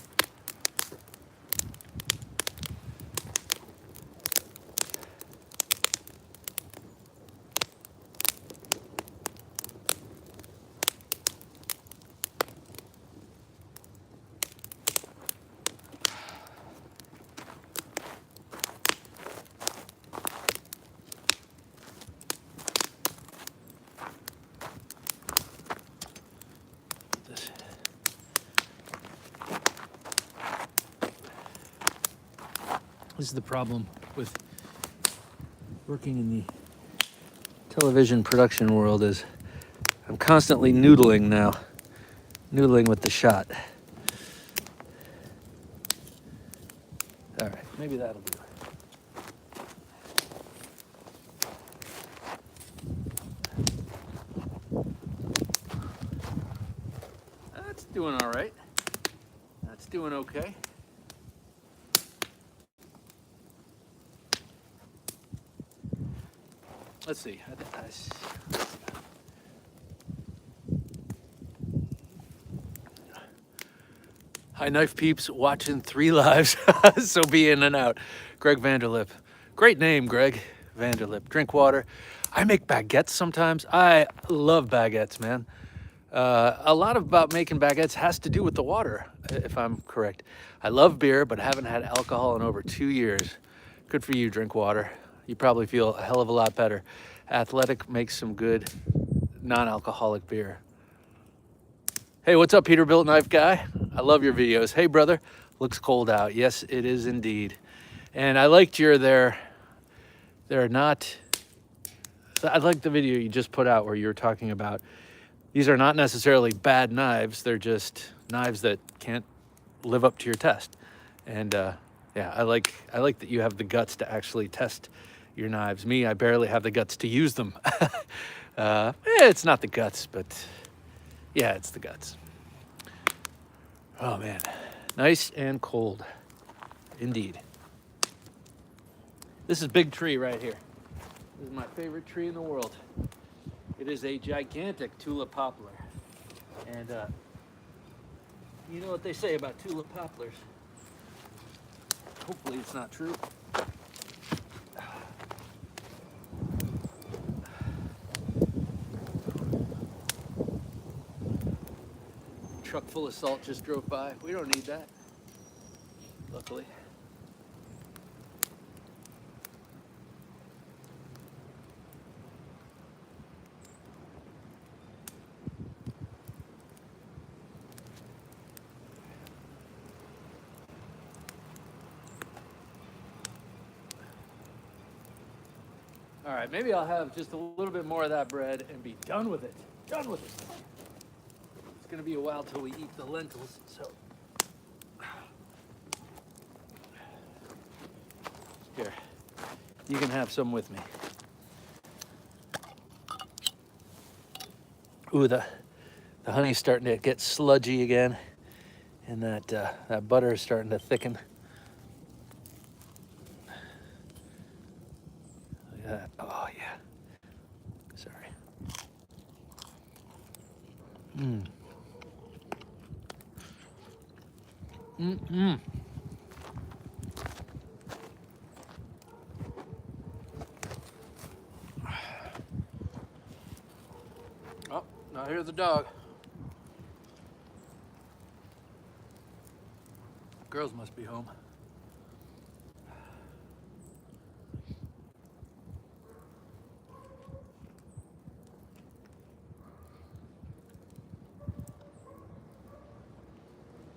[SPEAKER 1] This is the problem with working in the television production world is I'm constantly noodling now. Noodling with the shot. All right, maybe that'll do. That's doing all right. That's doing okay. Let's see. Hi, knife peeps, watching 3 lives, so be in and out. Greg Vanderlip. Great name, Greg Vanderlip. Drink water. I make baguettes sometimes. I love baguettes, man. A lot about making baguettes has to do with the water, if I'm correct. I love beer, but haven't had alcohol in over 2 years. Good for you, drink water. You probably feel a hell of a lot better. Athletic makes some good non-alcoholic beer. Hey, what's up, Peterbilt Knife Guy? I love your videos. Hey, brother, looks cold out. Yes, it is indeed. And I liked your they're not, I liked the video you just put out where you were talking about these are not necessarily bad knives. They're just knives that can't live up to your test. And yeah, I like that you have the guts to actually test your knives. Me, I barely have the guts to use them. It's not the guts, but yeah, it's the guts. Oh man, nice and cold, indeed. This is Big Tree right here. This is my favorite tree in the world. It is a gigantic tulip poplar. And you know what they say about tulip poplars. Hopefully it's not true. truck full of salt just drove by. We don't need that, luckily. All right, maybe I'll have just a little bit more of that bread and be done with it. Done with it. It's gonna be a while till we eat the lentils, so. Here, you can have some with me. Ooh, the honey's starting to get sludgy again, and that butter is starting to thicken. Look at that. Oh yeah. Sorry. Oh, now here's the dog. Girls must be home.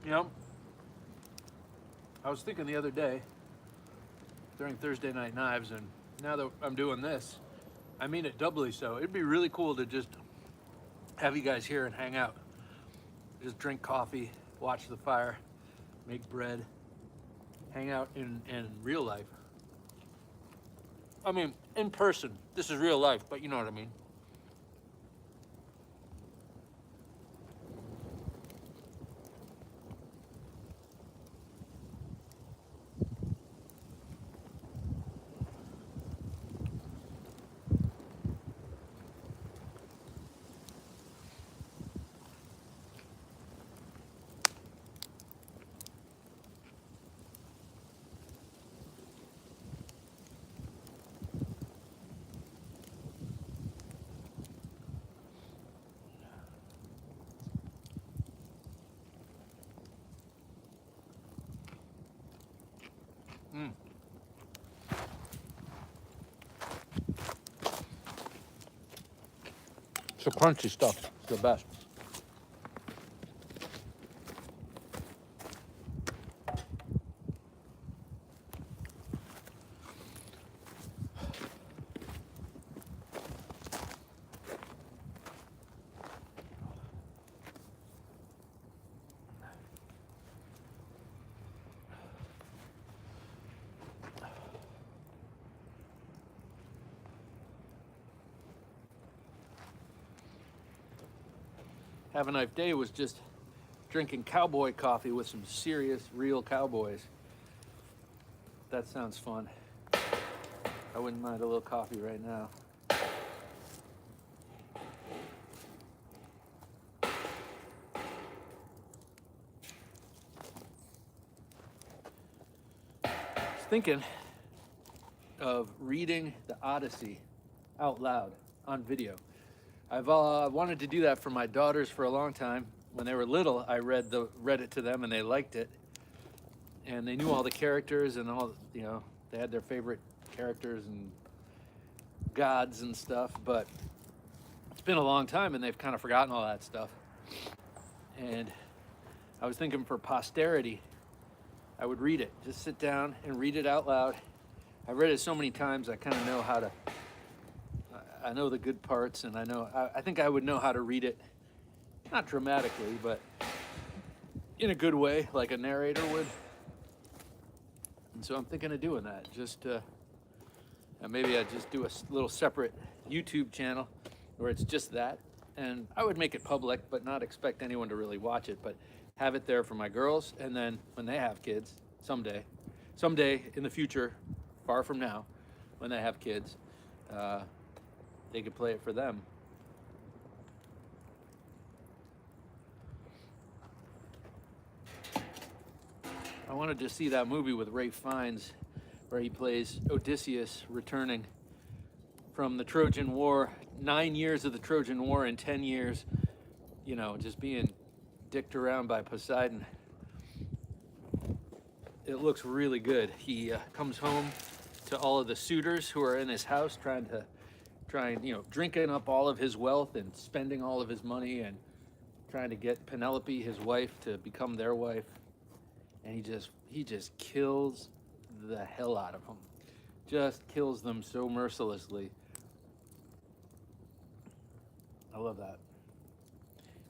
[SPEAKER 1] You know, I was thinking the other day during Thursday Night Knives, and now that I'm doing this, I mean it doubly so. It'd be really cool to just have you guys here and hang out. Just drink coffee, watch the fire, make bread, hang out in real life. I mean, in person. This is real life, but you know what I mean. It's the crunchy stuff. It's the best. Have a Knife Day was just drinking cowboy coffee with some serious, real cowboys. That sounds fun. I wouldn't mind a little coffee right now. I was thinking of reading the Odyssey out loud on video. I've wanted to do that for my daughters for a long time. When they were little, I read it to them and they liked it. And they knew all the characters and all, you know, they had their favorite characters and gods and stuff, but it's been a long time and they've kind of forgotten all that stuff. And I was thinking for posterity, I would read it. Just sit down and read it out loud. I've read it so many times, I kind of know how to, I know the good parts, and I think I would know how to read it, not dramatically, but in a good way, like a narrator would. And so I'm thinking of doing that. Just maybe I'd just do a little separate YouTube channel where it's just that. And I would make it public, but not expect anyone to really watch it, but have it there for my girls. And then when they have kids, someday in the future, far from now, when they have kids, they could play it for them. I wanted to see that movie with Ralph Fiennes where he plays Odysseus returning from the Trojan War, 9 years of the Trojan War in 10 years, you know, just being dicked around by Poseidon. It looks really good. He comes home to all of the suitors who are in his house trying, drinking up all of his wealth and spending all of his money and trying to get Penelope, his wife, to become their wife. And he just kills the hell out of them. Just kills them so mercilessly. I love that.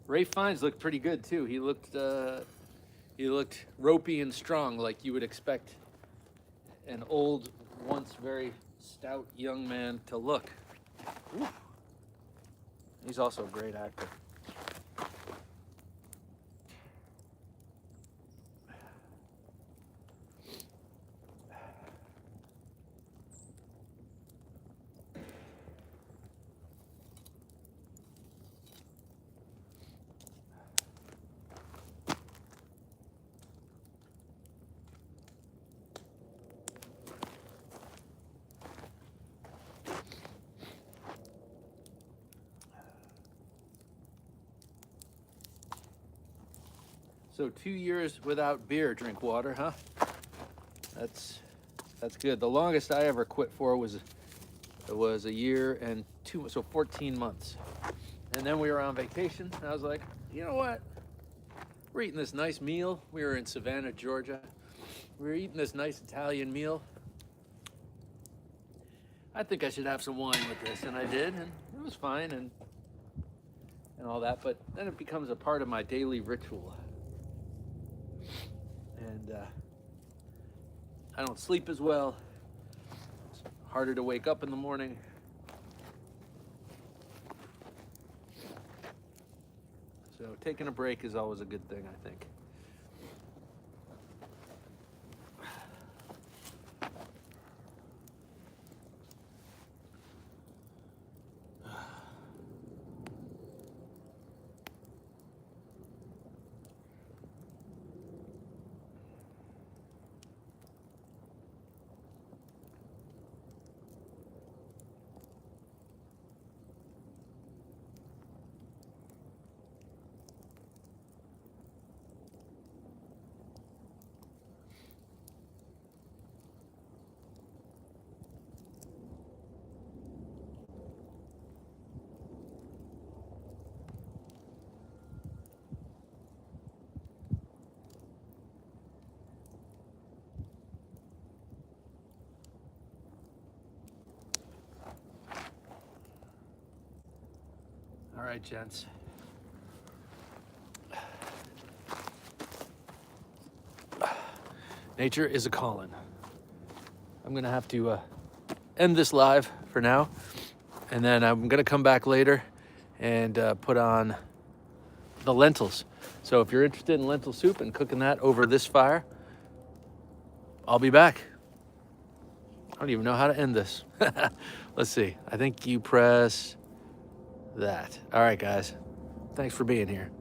[SPEAKER 1] Ralph Fiennes looked pretty good too. He looked ropey and strong, like you would expect an old, once very stout young man to look. Ooh. He's also a great actor. So 2 years without beer, drink water, huh? That's good. The longest I ever quit for was a year and 14 months. And then we were on vacation, and I was like, you know what? We're eating this nice meal. We were in Savannah, Georgia. We were eating this nice Italian meal. I think I should have some wine with this, and I did, and it was fine and all that, but then it becomes a part of my daily ritual. And I don't sleep as well. It's harder to wake up in the morning. So taking a break is always a good thing, I think. All right, gents. Nature is a calling. I'm gonna have to end this live for now, and then I'm gonna come back later and put on the lentils. So if you're interested in lentil soup and cooking that over this fire, I'll be back. I don't even know how to end this. Let's see. I think you press that. All right, guys. Thanks for being here.